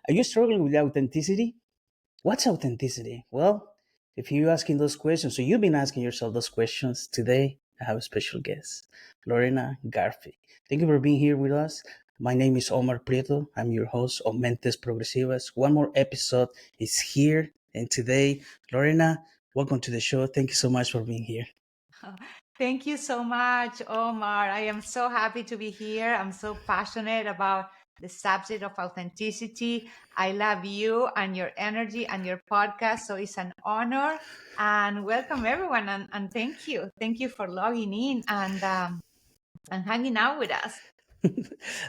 Are you struggling with authenticity? What's authenticity? Well, if you're asking those questions, so you've been asking yourself those questions today, I have a special guest, Lorena Garfi. Thank you for being here with us. My name is Omar Prieto. I'm your host of Mentes Progresivas. One more episode is here. And today, Lorena, welcome to the show. Thank you so much for being here. Thank you so much, Omar. I am so happy to be here. I'm so passionate about the subject of authenticity. I love you and your energy and your podcast. So it's an honor and welcome everyone. And thank you. Thank you for logging in and hanging out with us.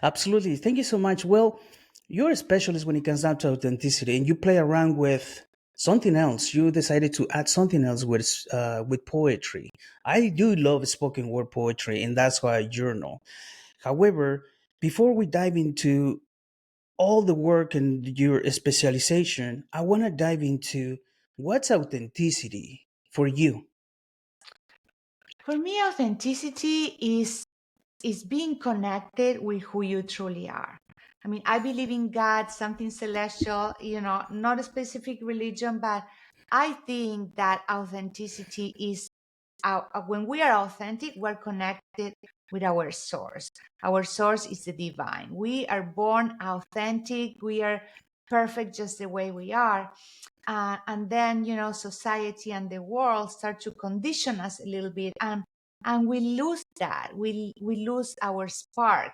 Absolutely. Thank you so much. Well, you're a specialist when it comes down to authenticity, and you play around with something else. You decided to add something else with poetry. I do love spoken word poetry, and that's why I journal. However, before we dive into all the work and your specialization, I want to dive into what's authenticity for you. For me, authenticity is being connected with who you truly are. I mean, I believe in God, something celestial, not a specific religion, but I think that authenticity is when we are authentic, we're connected with our source. Our source is the divine. We are born authentic. We are perfect just the way we are. And then, society and the world start to condition us a little bit. And we lose that. We lose our spark,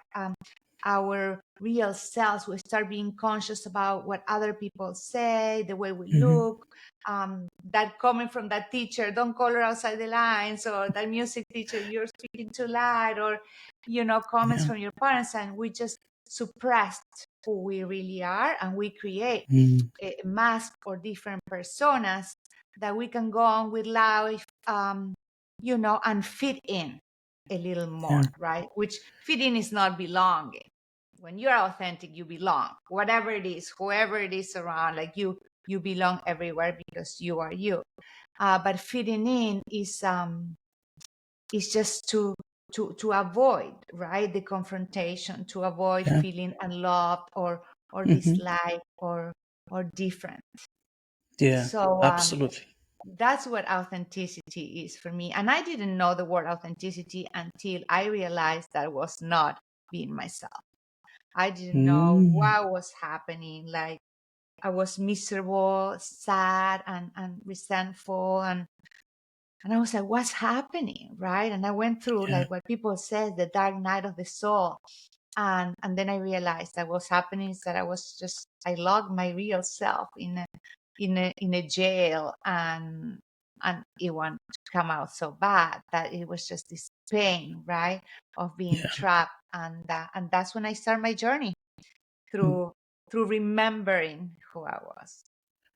our real selves. We start being conscious about what other people say, the way we Mhm. look, that coming from that teacher, don't color outside the lines, or that music teacher, you're speaking too loud, or comments Yeah. from your parents, and we just suppress who we really are, and we create Mm. a mask or different personas that we can go on with life, and fit in a little Yeah. more, right? Which fit in is not belonging. When you're authentic, you belong. Whatever it is, whoever it is around, like you belong everywhere because you are you. But fitting in is just to avoid, right, the confrontation, to avoid Yeah. feeling unloved or Hmm. disliked or different. Yeah. So Absolutely. that's what authenticity is for me. And I didn't know the word authenticity until I realized that I was not being myself. I didn't know Mm. what was happening. Like I was miserable, sad, and resentful, and I was like, "What's happening?" Right? And I went through Yeah. like what people say, the dark night of the soul, and then I realized that what's happening is that I locked my real self in a jail, and it wanted to come out so bad that it was just this pain, right, of being Yeah. trapped, and that's when I started my journey Mm. through through remembering who I was.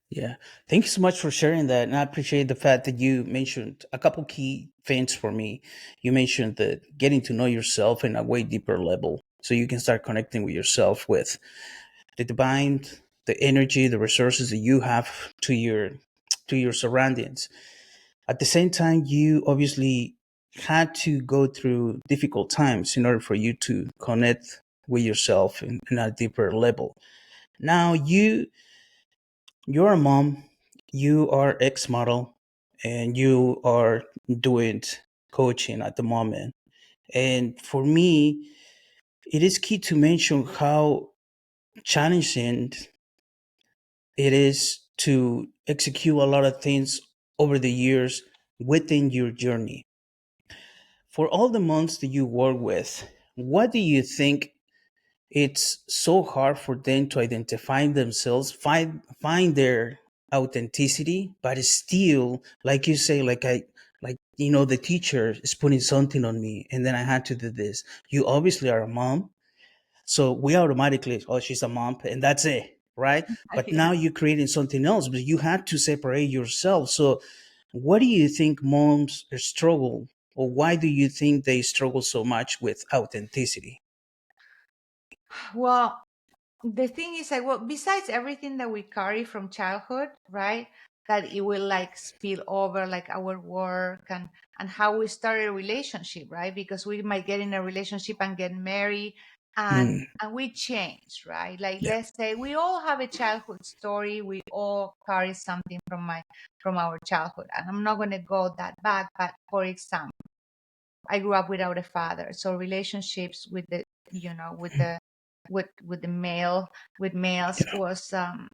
Yeah. Thank you so much for sharing that. And I appreciate the fact that you mentioned a couple key things for me. You mentioned that getting to know yourself in a way deeper level so you can start connecting with yourself with the divine, the energy, the resources that you have to your surroundings. At the same time, you obviously had to go through difficult times in order for you to connect with yourself in a deeper level. Now you're a mom, you are ex-model, and you are doing coaching at the moment. And for me, it is key to mention how challenging it is to execute a lot of things over the years within your journey. For all the months that you work with, what do you think it's so hard for them to identify themselves, find their authenticity, but still, like you say, the teacher is putting something on me, and then I had to do this. You obviously are a mom, so we automatically, oh, she's a mom, and that's it, right? But now Yeah. you're creating something else, but you had to separate yourself. So, what do you think moms struggle, or why do you think they struggle so much with authenticity? Well, the thing is, like, well, besides everything that we carry from childhood, right, that it will like spill over, like our work and how we start a relationship, right? Because we might get in a relationship and get married, and mm, and we change, right? Like, yeah. let's say we all have a childhood story, we all carry something from our childhood, and I'm not going to go that back, but for example, I grew up without a father, so relationships with the, with Mm, the male with males yeah.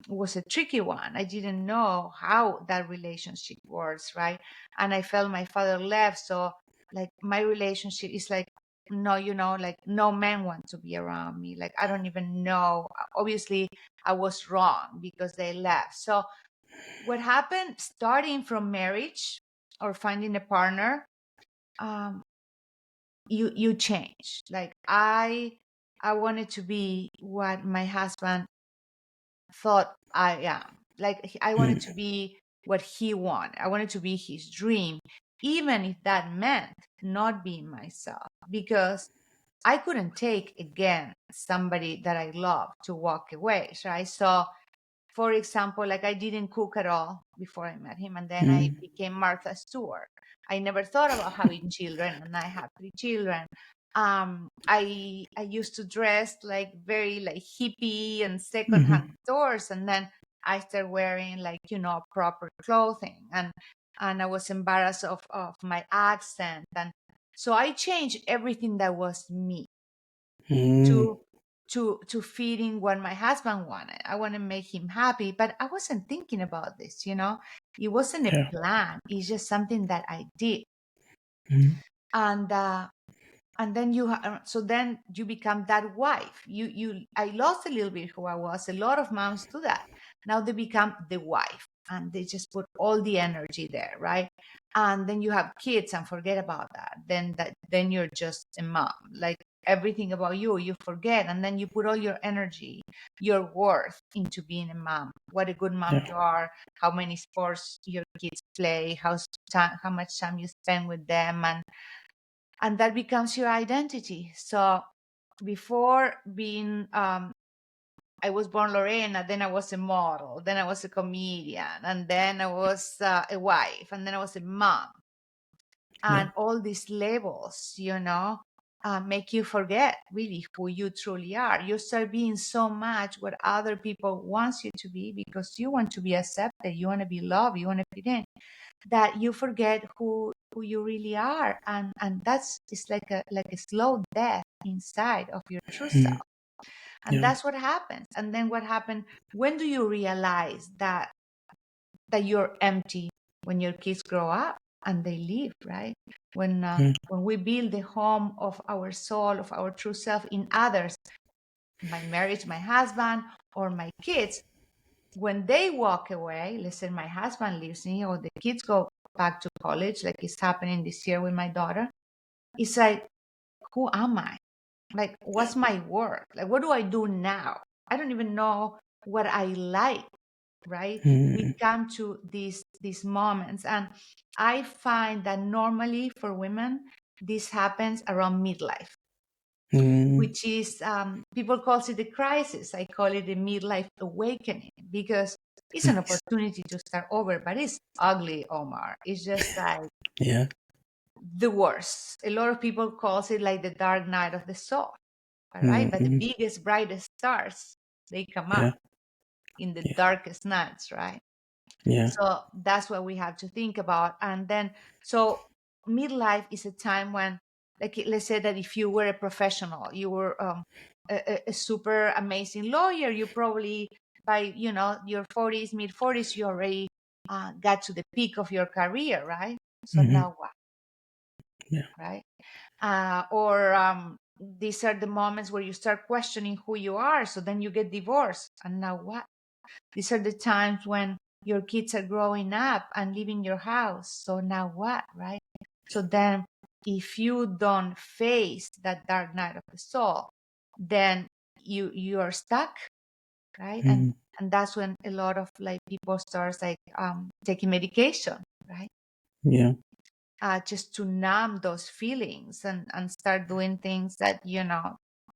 was a tricky one. I didn't know how that relationship works, right? And I felt my father left, so like my relationship is like, no, like no men want to be around me. Like, I don't even know. Obviously, I was wrong because they left. So what happened starting from marriage or finding a partner, um, you change. Like, I wanted to be what my husband thought I am. Like, I wanted Mm, to be what he wanted. I wanted to be his dream, even if that meant not being myself, because I couldn't take again somebody that I love to walk away. Right. So, for example, like, I didn't cook at all before I met him, and then I mm, became Martha Stewart. I never thought about having children, and I have three children. I used to dress like very like hippie and secondhand mhm, stores, and then I started wearing like, proper clothing, and I was embarrassed of my accent, and so I changed everything that was me mm, to to feeding what my husband wanted. I want to make him happy, but I wasn't thinking about this. It wasn't a yeah. plan. It's just something that I did, Mm, and then so then you become that wife. I lost a little bit who I was. A lot of moms do that. Now they become the wife, and they just put all the energy there, right? And then you have kids and forget about that. Then you're just a mom. Like, everything about you forget, and then you put all your energy, your worth into being a mom. What a good mom yeah. you are, how many sports your kids play, how much time you spend with them, and that becomes your identity. So before being, I was born Lorena, then I was a model, then I was a comedian, and then I was a wife, and then I was a mom. Yeah. And all these labels, make you forget really who you truly are. You start being so much what other people want you to be, because you want to be accepted, you want to be loved, you want to fit in, that you forget who you really are, and that's, it's like a slow death inside of your true Mm, self. And yeah. that's what happens. And then what happened, when do you realize that you're empty? When your kids grow up and they leave, right? Mm, When we build the home of our soul, of our true self, in others, my marriage, my husband, or my kids, when they walk away, let's say my husband leaves me, or the kids go back to college, like it's happening this year with my daughter, it's like, who am I? Like, what's my work? Like, what do I do now? I don't even know what I like, right? We mm, come to these moments, and I find that normally for women, this happens around midlife, mm, which is, people calls it a crisis. I call it a midlife awakening, because it's an nice. opportunity to start over, but it's ugly, Omar. It's just like Yeah. the worst. A lot of people calls it like the dark night of the soul, all right? But the Mm, biggest, brightest stars, they come yeah. up in the Yeah. darkest nights, right? Yeah. So that's what we have to think about. And then, so midlife is a time when, like, let's say that if you were a professional, you were a super amazing lawyer, you probably by your 40s, mid 40s, you already got to the peak of your career, right? So Mhm, now what, yeah. right? Or these are the moments where you start questioning who you are. So then you get divorced, and now what? These are the times when your kids are growing up and leaving your house. So now what, right? So then, if you don't face that dark night of the soul, then you are stuck, right? And Mm, and that's when a lot of like people starts like taking medication, right? yeah. Just to numb those feelings, and start doing things that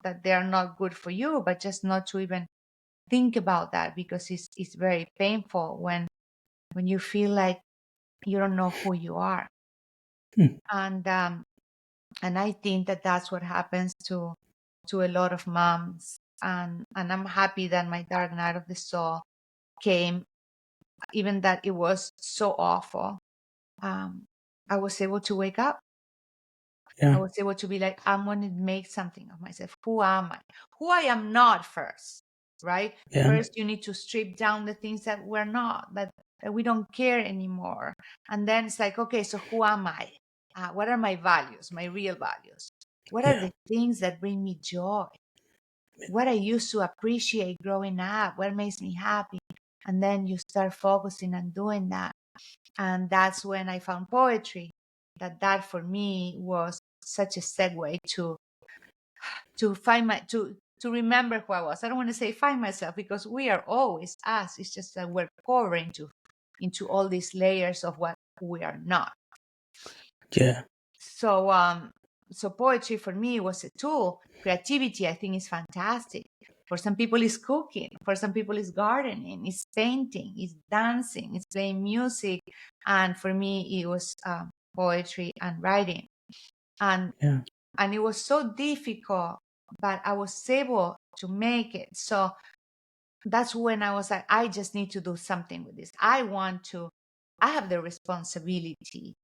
that they are not good for you, but just not to even think about that, because it's very painful when you feel like you don't know who you are. Mm, And I think that that's what happens to a lot of moms, and I'm happy that my dark night of the soul came, even that it was so awful. um, I was able to wake up. I Yeah. was able to be like, I'm going to make something of myself. Who am I? Who I am not first, right? Yeah. First, you need to strip down the things that we're not, that we don't care anymore. And then it's like, okay, so who am I? What are my values, my real values? What are Yeah. the things that bring me joy? What I used to appreciate growing up? What makes me happy? And then you start focusing on doing that. And that's when I found poetry. That for me was such a segue to find my to remember who I was. I don't want to say find myself, because we are always us. It's just that we're pouring into all these layers of what we are not. Yeah. So so poetry for me was a tool. Creativity, I think, is fantastic. For some people it's cooking, for some people it's gardening, it's painting, it's dancing, it's playing music. And for me it was poetry and writing. and Yeah. and it was so difficult, but I was able to make it. So that's when I was like, I just need to do something with this. I have the responsibility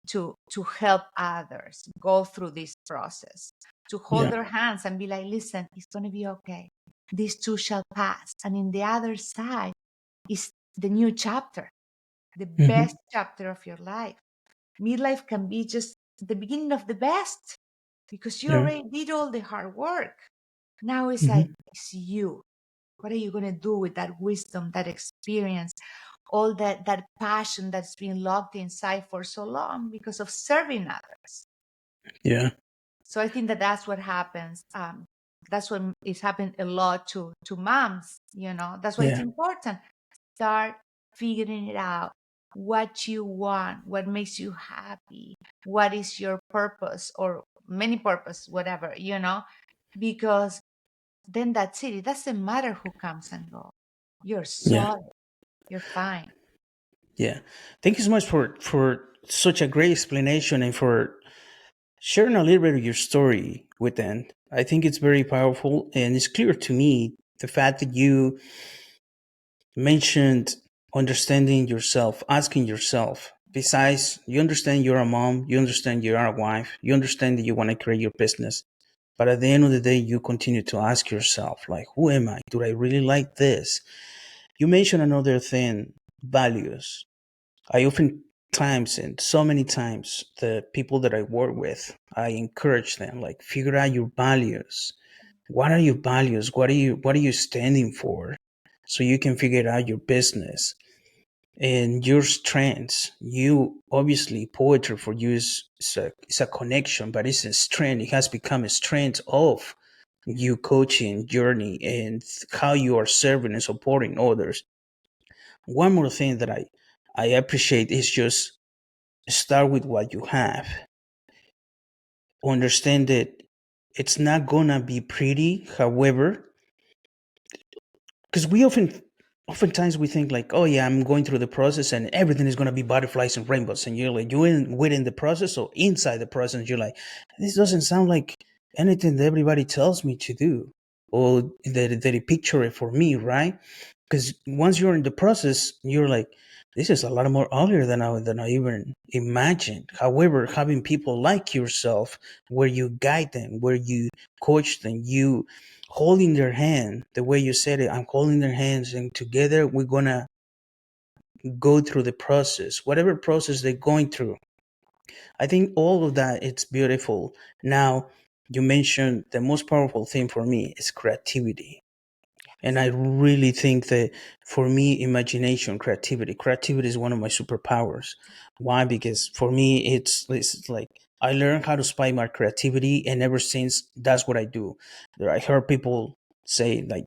to help others go through this process, to hold Yeah. their hands and be like, listen, it's going to be okay. This too shall pass. And in the other side is the new chapter, the Hmm. best chapter of your life. Midlife can be just the beginning of the best, because you Yeah. already did all the hard work. Now it's like, Hmm. it's you. What are you going to do with that wisdom, that experience, all that passion that's been locked inside for so long because of serving others? Yeah. So I think that that's what happens. That's what is happening a lot to moms. That's why it's Yeah. important. Start figuring it out. What you want, what makes you happy, what is your purpose, or many purpose, whatever, because then that's it. It doesn't matter who comes and goes. You're Yeah. solid. You're fine. Yeah. Thank you so much for such a great explanation and for sharing a little bit of your story with them. I think it's very powerful, and it's clear to me the fact that you mentioned understanding yourself, asking yourself. Besides, you understand you're a mom, you understand you are a wife, you understand that you want to create your business. But at the end of the day, you continue to ask yourself, like, who am I? Do I really like this? You mentioned another thing, values. I often times and so many times the people that I work with, I encourage them, like, figure out your values. What are your values? What are you standing for? So you can figure out your business and your strengths. You obviously, poetry for you is a connection, but it's a strength. It has become a strength of you coaching journey and how you are serving and supporting others. One more thing that I appreciate is just start with what you have. Understand that it's not gonna be pretty. However, because we oftentimes we think like, oh yeah, I'm going through the process and everything is gonna be butterflies and rainbows, and you're like, you're within the process or inside the process, you're like, this doesn't sound like anything that everybody tells me to do or that they picture it for me, right? Because once you're in the process, you're like, this is a lot more earlier than I even imagined. However, having people like yourself, where you guide them, where you coach them, you holding their hand, the way you said it, I'm holding their hands, and together we're gonna go through the process, whatever process they're going through. I think all of that it's beautiful. Now, you mentioned the most powerful thing for me is creativity. And I really think that for me, imagination, creativity is one of my superpowers. Why? Because for me, it's like I learned how to spy my creativity, and ever since, that's what I do. I heard people say like,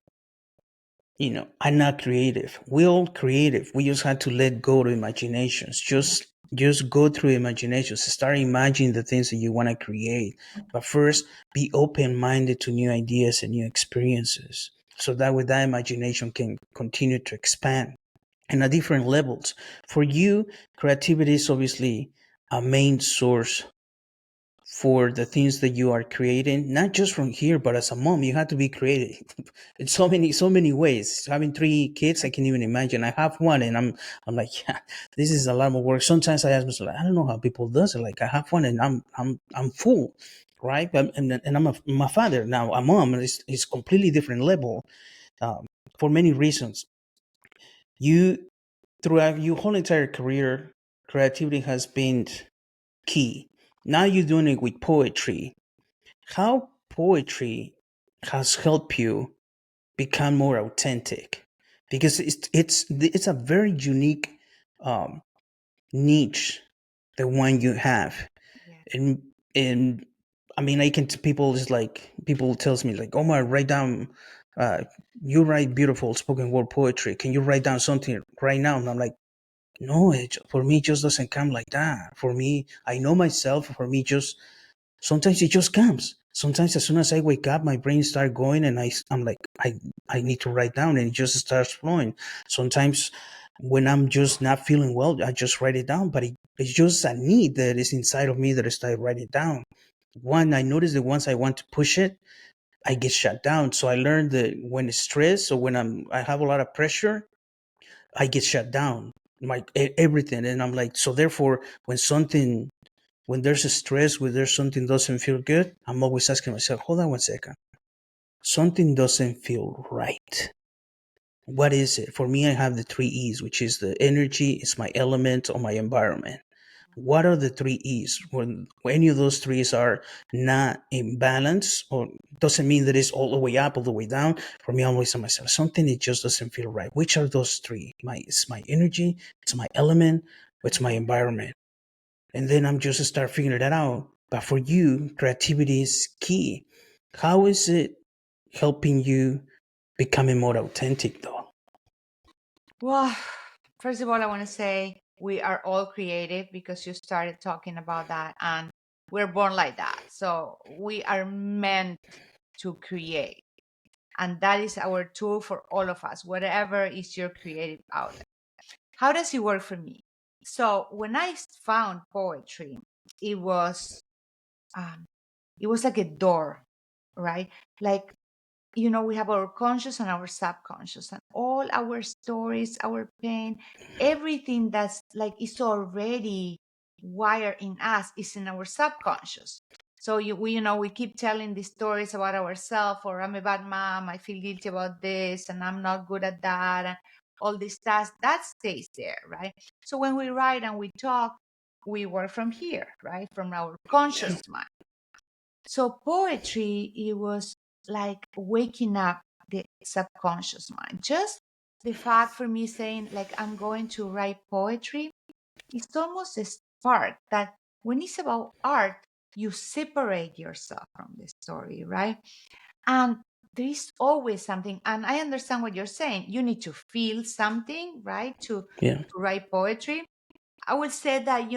I'm not creative. We're all creative. We just had to let go to imaginations. Just go through imaginations. Start imagining the things that you want to create. But first, be open minded to new ideas and new experiences. So that way that imagination can continue to expand and at different levels. For you, creativity is obviously a main source for the things that you are creating, not just from here, but as a mom, you have to be creative in so many ways. Having three kids, I can even imagine. I have one, and I'm like, yeah, this is a lot more work. Sometimes I ask myself, I don't know how people does it. Like, I have one, and I'm full, right? And I'm a father now. A mom is completely different level, um, for many reasons. You throughout your whole entire career, creativity has been key. Now you're doing it with poetry. How poetry has helped you become more authentic, because it's a very unique um, niche, the one you have. Yeah. And I mean, I can people is like people tells me like, Omar, write down, uh, you write beautiful spoken word poetry, can you write down something right now? And I'm like, no, for me it just doesn't come like that. For me, I know myself. For me, just sometimes it just comes. Sometimes as soon as I wake up, my brain starts going, and I'm like, I need to write down, and it just starts flowing. Sometimes when I'm just not feeling well, I just write it down, but it's just a need that is inside of me that I start writing it down. One, I notice that once I want to push it, I get shut down. So I learned that when it's stress or when I have a lot of pressure, I get shut down. Everything, and I'm like, so therefore, when there's a stress, when there's something doesn't feel good, I'm always asking myself, hold on one second. Something doesn't feel right. What is it? For me, I have the three E's, which is the energy, it's my element, or my environment. What are the three E's? When any of those threes are not in balance, or doesn't mean that it's all the way up, all the way down. For me, I always tell myself, something it just doesn't feel right. Which are those three? It's my energy, it's my element, it's my Mhm. environment. And then I'm just start figuring that out. But for you, creativity is key. How is it helping you becoming more authentic, though? Well, first of all, I want to say we are all creative because you started talking about that, and we're born like that. So we are meant to create, and that is our tool for all of us, whatever is your creative outlet. How does it work for me? So when I found poetry, it was um, it was like a door, right? Like, we have our conscious and our subconscious, and all our stories, our pain, everything that's like is already wired in us is in our subconscious. So we keep telling these stories about ourselves, or I'm a bad mom, I feel guilty about this, and I'm not good at that, and all this stuff that stays there, right? So when we write and we talk, we work from here, right, from our conscious mind. So poetry, it was like waking up the subconscious mind. Just the fact for me saying like I'm going to write poetry, it's almost a spark that when it's about art, you separate yourself from the story, right? And there is always something, and I understand what you're saying. You need to feel something, right? Yeah. To write poetry. I would say that,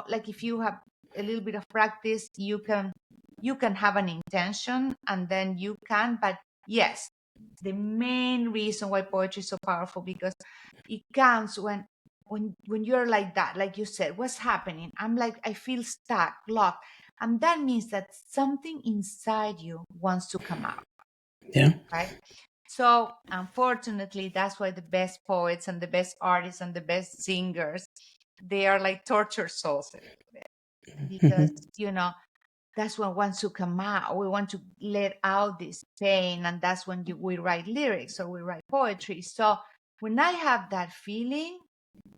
like if you have a little bit of practice, you can have an intention, and then you can. But yes, the main reason why poetry is so powerful, because it comes when you're like that, like you said, what's happening? I'm like, I feel stuck, locked. And that means that something inside you wants to come out, Yeah. right? So unfortunately, that's why the best poets and the best artists and the best singers, they are like torture souls a little bit, because Hmm. that's what wants to come out. We want to let out this pain, and that's when we write lyrics or we write poetry. So when I have that feeling,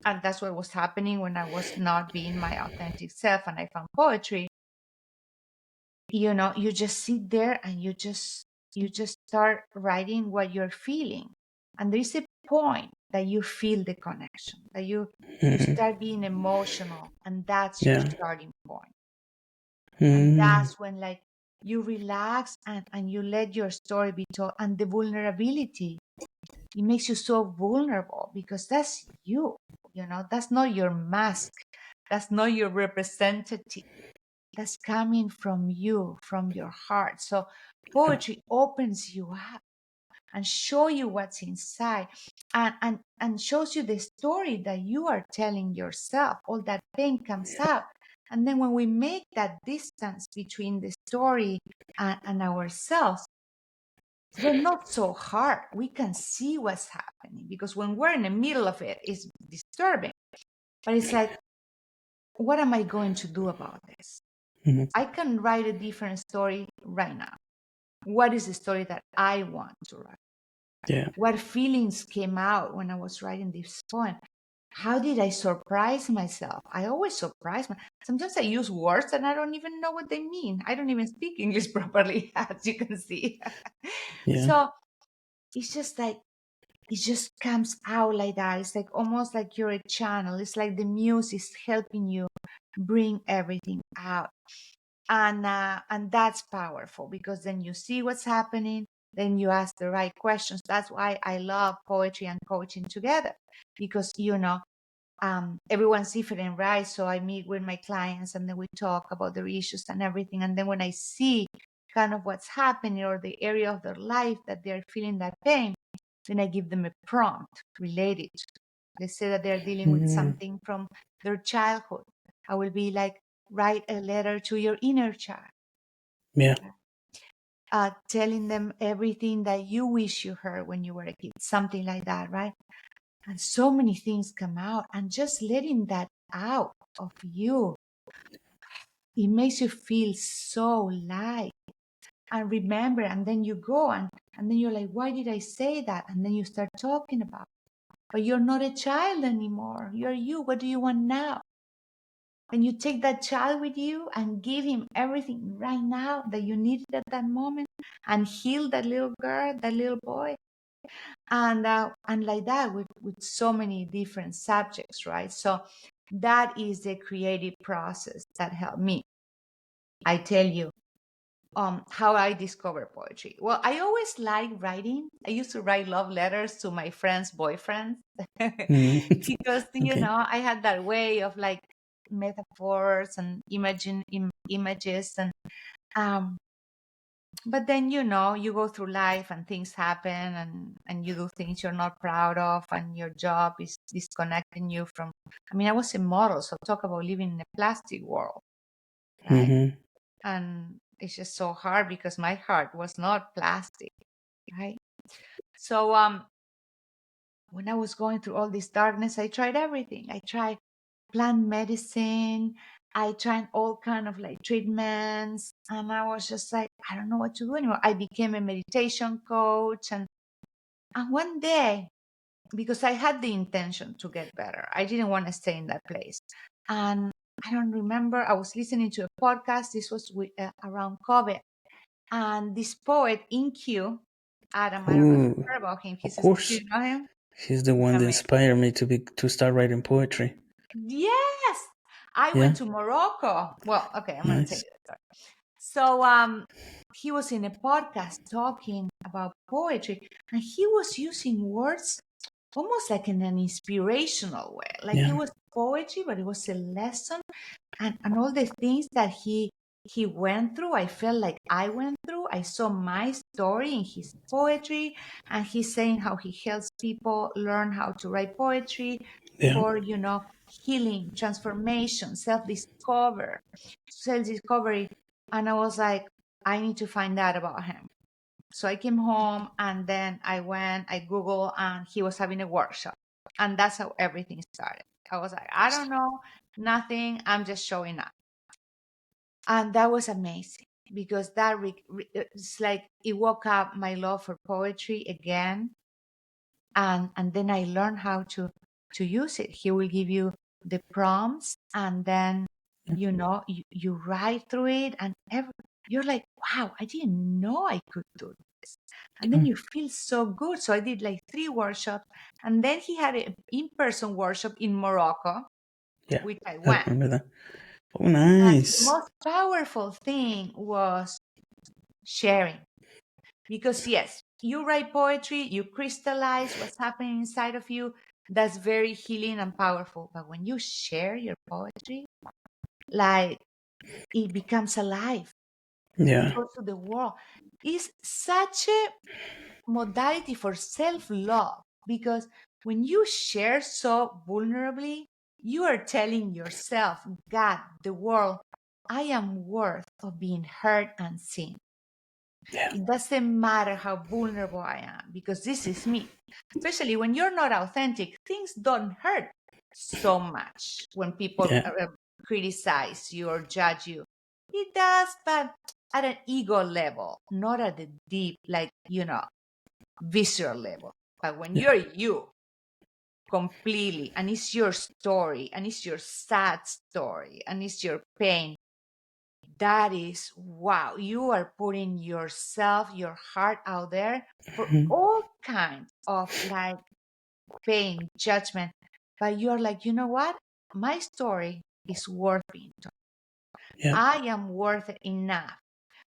and that's what was happening when I was not being my authentic self, and I found poetry, you just sit there and you just start writing what you're feeling. And there's a point that you feel the connection, that you Hmm. start being emotional, and that's your Yeah. starting point. And Hmm. that's when, like, you relax, and you let your story be told. And the vulnerability, it makes you so vulnerable, because that's you, that's not your mask, that's not your representative, that's coming from you, from your heart. So poetry opens you up and show you what's inside, and shows you the story that you are telling yourself. All that pain comes out, And then when we make that distance between the story and ourselves, they're not so hard. We can see what's happening, because when we're in the middle of it, it's disturbing. But it's like, what am I going to do about this? Hmm. I can write a different story right now. What is the story that I want to write? Yeah. What feelings came out when I was writing this poem? How did I surprise myself? I always surprise myself. Sometimes I use words and I don't even know what they mean. I don't even speak English properly, as you can see. Yeah. So it's just like, it just comes out like that. It's like almost like you're a channel. It's like the muse is helping you bring everything out. And that's powerful, because then you see what's happening, then you ask the right questions. That's why I love poetry and coaching together, because everyone's different, right? So I meet with my clients and then we talk about their issues and everything. And then when I see kind of what's happening or the area of their life that they're feeling that pain, then I give them a prompt related to. Let's say that they're dealing with Mm. something from their childhood. I will be like, write a letter to your inner child, Yeah. telling them everything that you wish you heard when you were a kid, something like that, right? And so many things come out, and just letting that out of you, it makes you feel so light. And remember, and then you go and then you're like, why did I say that? And then you start talking about it. But you're not a child anymore. You're you. What do you want now? And you take that child with you and give him everything right now that you needed at that moment, and heal that little girl, that little boy. And like that with so many different subjects, right? So that is the creative process that helped me. I tell you, how I discover poetry. Well, I always liked writing. I used to write love letters to my friends' boyfriends Mm. because Okay. I had that way of like metaphors and images. And um but then you go through life and things happen, and you do things you're not proud of, and your job is disconnecting you from. I mean, I was a model, so talk about living in a plastic world, right? Hmm. And it's just so hard because my heart was not plastic, right? So when I was going through all this darkness, I tried everything. I tried plant medicine. I tried all kind of like treatments, and I was just like, I don't know what to do anymore. I became a meditation coach, and one day, because I had the intention to get better, I didn't want to stay in that place. And I don't remember. I was listening to a podcast. This was around COVID, and this poet InQ, Adam. I don't know if you Ooh, heard about him. of Do course. you know him? She's the one that Amazing. inspired me to start writing poetry. Yes, I Yeah. went to Morocco. Well, okay, I'm gonna tell Nice. you that story. So he was in a podcast talking about poetry, and he was using words almost like in an inspirational way. Like it Yeah. was poetry, but it was a lesson, and all the things that he went through, I felt like I went through. I saw my story in his poetry, and he's saying how he helps people learn how to write poetry Yeah. for healing, transformation, self discovery. And I was like, I need to find out about him. So I came home, and then I Googled, and he was having a workshop. And that's how everything started. I was like, I don't know, nothing. I'm just showing up. And that was amazing, because it's like it woke up my love for poetry again. And then I learned how to use it. He will give you the prompts, and then you write through it, and you're like, wow, I didn't know I could do this. And then Mm. you feel so good. So I did like 3 workshops, and then he had an in-person workshop in Morocco, Yeah. which I I went. remember that. Oh, And the nice. most powerful thing was sharing. Because yes, you write poetry, you crystallize what's happening inside of you. That's very healing and powerful. But when you share your poetry, like, it becomes alive. It Yeah. goes to the world. It's such a modality for self-love, because when you share so vulnerably, You are telling yourself, God, the world, I am worth of being heard and seen. Yeah. It doesn't matter how vulnerable I am, because this is me. Especially when you're not authentic, things don't hurt so much when people Yeah. criticize you or judge you. It does, but at an ego level, not at the deep, like, visceral level. But when Yeah. you're you completely, and it's your story, and it's your sad story, and it's your pain, that is, wow, you are putting yourself, your heart out there for Mhm. all kinds of like pain, judgment. But you're like, you know what? My story is worth being told. Yeah. I am worth it enough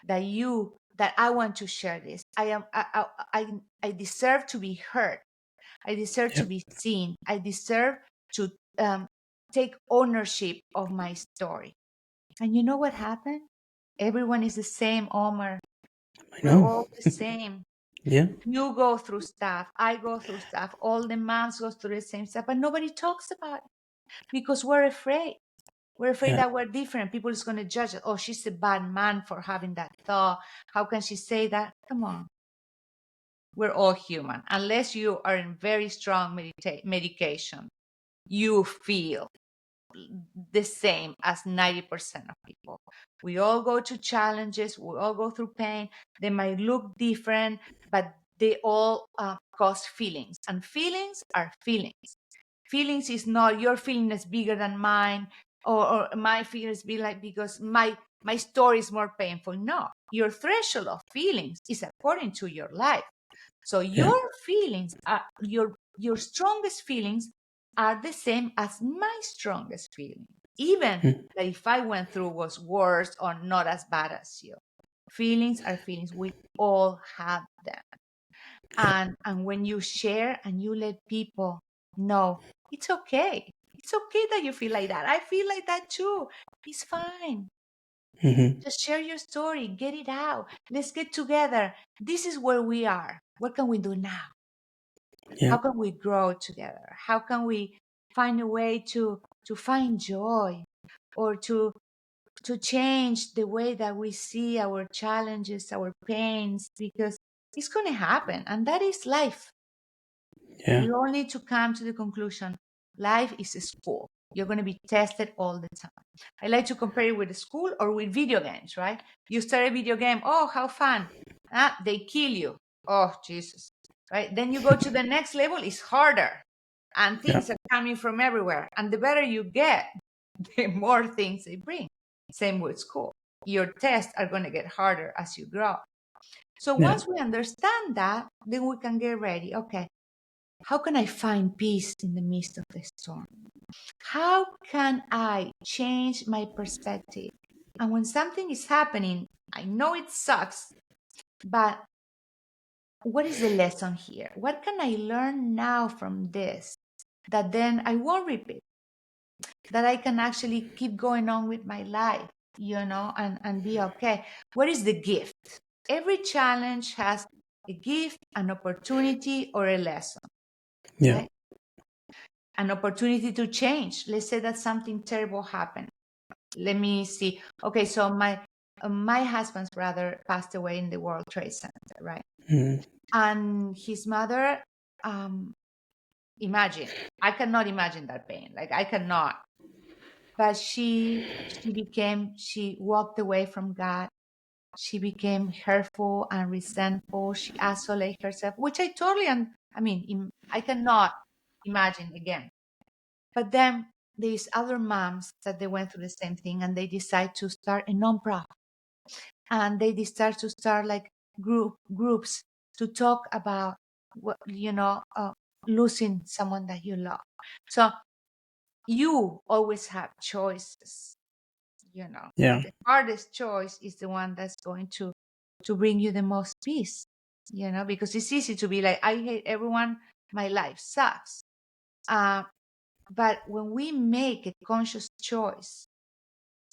that I want to share this. I deserve to be heard. I deserve Yeah. to be seen. I deserve to take ownership of my story. And you know what happened? Everyone is the same, Omar. I We're know. all the same. Yeah. You go through stuff. I go through stuff. All the moms go through the same stuff, but nobody talks about it because we're afraid. We're afraid Yeah. that we're different. People is going to judge us. Oh, she's a bad man for having that thought. How can she say that? Come on. We're all human. Unless you are in very strong medication, you feel the same as 90% of people. We all go to challenges, we all go through pain. They might look different, but they all cause feelings, and feelings are feelings. Feelings is not your feeling is bigger than mine, or my feelings be like because my story is more painful. No, your threshold of feelings is according to your life. So Yeah. your feelings are your strongest feelings are the same as my strongest feeling. Even Mm. that if I went through was worse or not as bad as you. Feelings are feelings. We all have them. Yeah. And when you share and you let people know, it's okay. It's okay that you feel like that. I feel like that too. It's fine. Hmm. Just share your story, get it out. Let's get together. This is where we are. What can we do now? Yeah. How can we grow together? How can we find a way to find joy, or to change the way that we see our challenges, our pains, because it's going to happen, and that is life. Yeah. We all need to come to the conclusion life is a school. You're going to be tested all the time. I like to compare it with a school or with video games, right? You start a video game, oh, how fun. They kill you. Oh, Jesus. Right? Then you go to the next level, it's harder. And Yeah. things are coming from everywhere. And the better you get, the more things they bring. Same with school. Your tests are going to get harder as you grow. So Yeah. once we understand that, then we can get ready. Okay, how can I find peace in the midst of the storm? How can I change my perspective? And when something is happening, I know it sucks, but what is the lesson here? What can I learn now from this that then I won't repeat? That I can actually keep going on with my life, and be okay. What is the gift? Every challenge has a gift, an opportunity, or a lesson, Yeah. right? An opportunity to change. Let's say that something terrible happened. Let me see. Okay, so my husband's brother passed away in the World Trade Center, right? Mm. And his mother, um, imagine. I cannot imagine that pain. Like I cannot. But she walked away from God. She became hurtful and resentful. She isolated herself, which I totally, I cannot imagine again. But then there's other moms that they went through the same thing, and they decide to start a nonprofit, and they decide to start like groups to talk about what losing someone that you love. So you always have choices, Yeah. but the hardest choice is the one that's going to bring you the most peace. Because it's easy to be like, I hate everyone, my life sucks. Uh, But when we make a conscious choice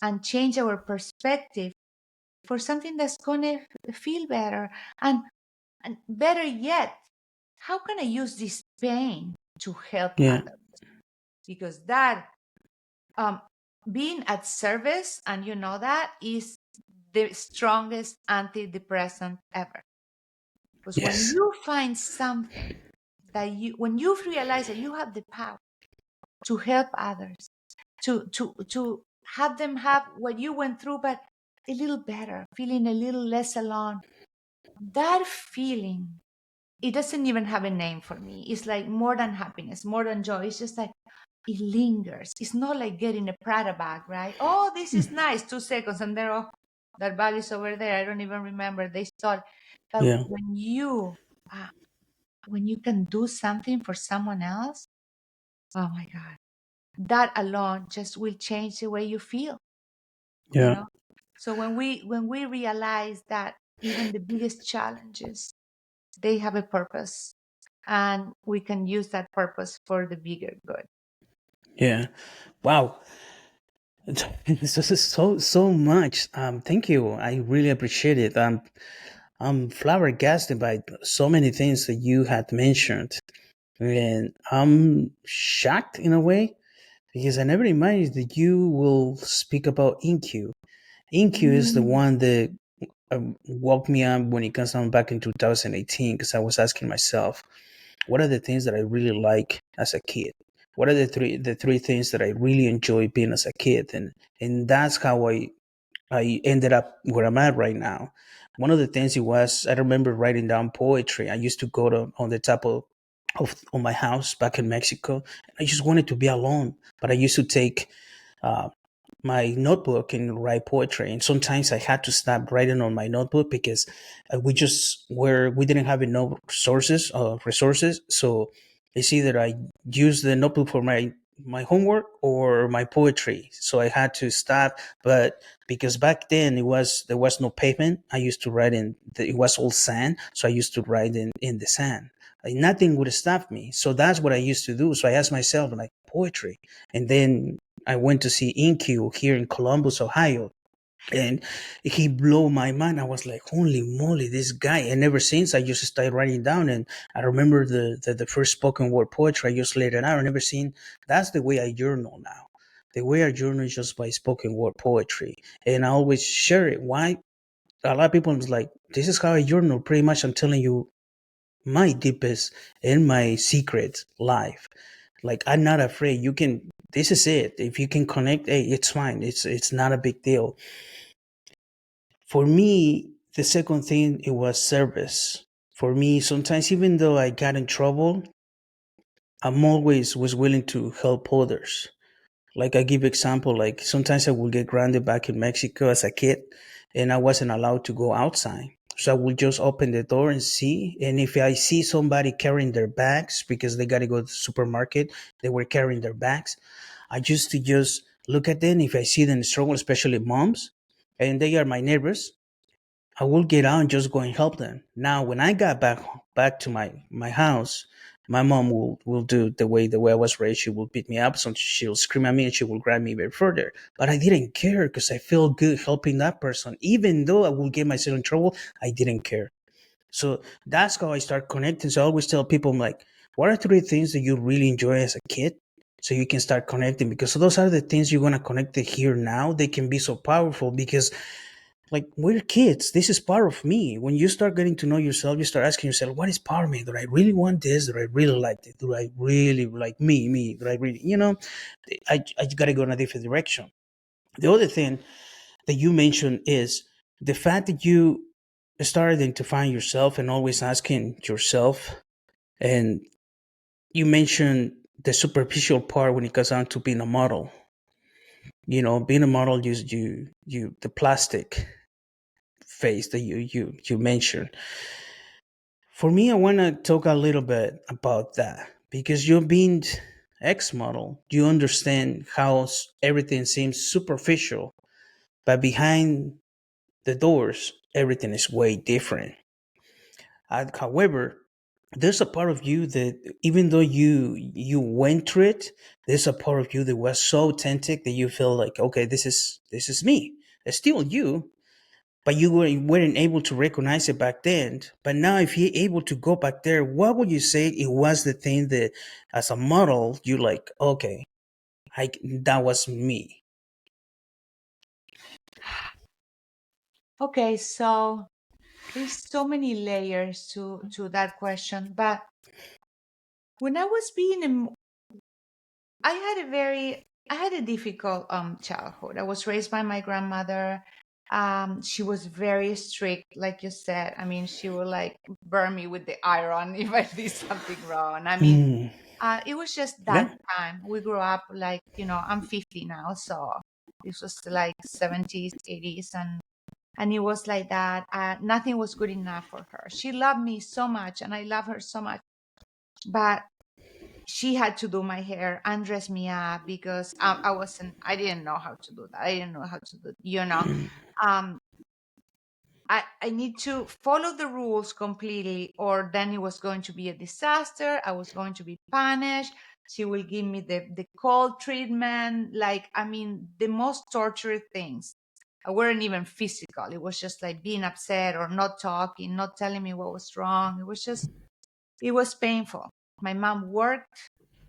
and change our perspective for something that's going to feel better, and better yet, how can I use this pain to help Yeah. others? Because that um, being at service, and you know that, is the strongest antidepressant ever. Because when Yes. you find something that when you realize that you have the power to help others, to have them have what you went through, but a little better, feeling a little less alone, that feeling, it doesn't even have a name for me. It's like more than happiness, more than joy. It's just like it lingers. It's not like getting a Prada bag, right? Oh, this is nice. 2 seconds, and then, oh, that bag is over there. I don't even remember. They start. But Yeah. uh, when you can do something for someone else, oh my God, that alone just will change the way you feel. You Yeah. know. So when we realize that even the biggest challenges, they have a purpose, and we can use that purpose for the bigger good. Yeah. Wow. This is so much. Thank you. I really appreciate it. I'm flabbergasted by so many things that you had mentioned, and I'm shocked in a way because I never imagined that you will speak about InQ. InQ is the Mm. one that woke me up when it comes down back in 2018 because I was asking myself, what are the things that I really like as a kid? What are the three things that I really enjoy being as a kid? And that's how I ended up where I'm at right now. One of the things it was I remember writing down poetry. I used to go to on the top of my house back in Mexico. I just wanted to be alone, but I used to take uh, my notebook and write poetry. And sometimes I had to stop writing on my notebook because we didn't have enough resources. So it's either I use the notebook for my homework or my poetry. So I had to stop. But because back then there was no pavement, I used to write it was all sand. So I used to write in the sand. Like nothing would stop me. So that's what I used to do. So I asked myself like poetry. And then I went to see InQ here in Columbus, Ohio, and he blew my mind. I was like, "Holy moly, this guy!" And ever since, I just started writing down. And I remember the first spoken word poetry. I just laid it out. I never seen. That's the way I journal now. The way I journal is just by spoken word poetry, and I always share it. Why? A lot of people was like, "This is how I journal." Pretty much, I'm telling you my deepest and my secret life. Like I'm not afraid. You can. This is it. If you can connect, hey, it's fine. It's not a big deal. For me, the second thing it was service. For me, sometimes even though I got in trouble, I'm always was willing to help others. Like I give example, like sometimes I would get grounded back in Mexico as a kid, and I wasn't allowed to go outside. So I would just open the door and see. And if I see somebody carrying their bags because they got to go to the supermarket, they were carrying their bags. I used to just look at them. If I see them struggle, especially moms, and they are my neighbors, I will get out and just go and help them. Now, when I got back to my house, my mom will do the way I was raised. She will beat me up, so she'll scream at me and she will grab me even further. But I didn't care because I felt good helping that person, even though I will get myself in trouble. I didn't care. So that's how I start connecting. So I always tell people, I'm like, what are three things that you really enjoy as a kid? So you can start connecting because those are the things you're gonna connect to here now. They can be so powerful because like we're kids. This is part of me. When you start getting to know yourself, you start asking yourself, what is part of me? Do I really want this? Do I really like it? Do I really like me? Do I really, I gotta go in a different direction. The other thing that you mentioned is the fact that you started identifying yourself and always asking yourself, and you mentioned the superficial part when it comes down to being a model. Being a model, the plastic face that you mentioned. For me, I want to talk a little bit about that because you've been ex model. You understand how everything seems superficial, but behind the doors, everything is way different. However, there's a part of you that even though you went through it, there's a part of you that was so authentic that you feel like, okay, this is me. It's still you, but weren't able to recognize it back then. But now, if you're able to go back there, what would you say it was the thing that, as a model, you like? Okay, that was me. Okay, so there's so many layers to that question, but when I was I had I had a difficult childhood. I was raised by my grandmother. She was very strict, like you said. I mean, she would like burn me with the iron if I did something wrong. I mean, Mm, it was just that yeah. time. We grew up like, I'm 50 now, so this was like 70s, 80s, and it was like that. Nothing was good enough for her. She loved me so much, and I love her so much, but she had to do my hair and dress me up because I didn't know how to do that. I didn't know how to do, um, I need to follow the rules completely, or then it was going to be a disaster. I was going to be punished. She will give me the cold treatment. Like, I mean, the most torture things. I weren't even physical. It was just like being upset or not talking, not telling me what was wrong. It was painful. My mom worked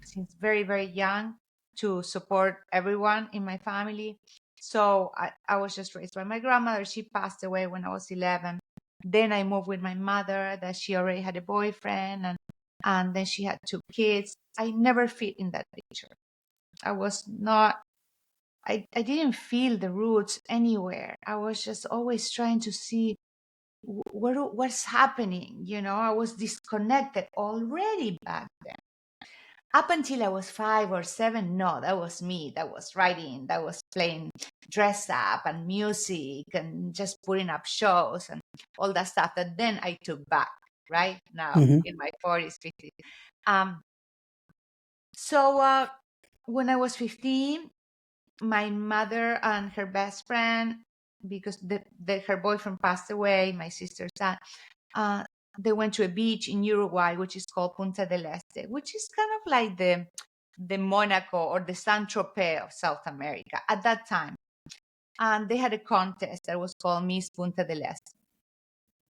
since very, very young to support everyone in my family. So I was just raised by my grandmother. She passed away when I was 11. Then I moved with my mother, that she already had a boyfriend, and then she had two kids. I never fit in that picture. I was not, I didn't feel the roots anywhere. I was just always trying to see what's happening. I was disconnected already back then. Up until I was 5 or 7, no, that was me. That was writing. That was playing dress up and music and just putting up shows and all that stuff that then I took back right now Hmm. in my 40s, 50s. Um, so when I was 15, my mother and her best friend, because her boyfriend passed away, my sister's son, uh, they went to a beach in Uruguay, which is called Punta del Este, which is kind of like the Monaco or the Saint Tropez of South America at that time. And they had a contest that was called Miss Punta del Este.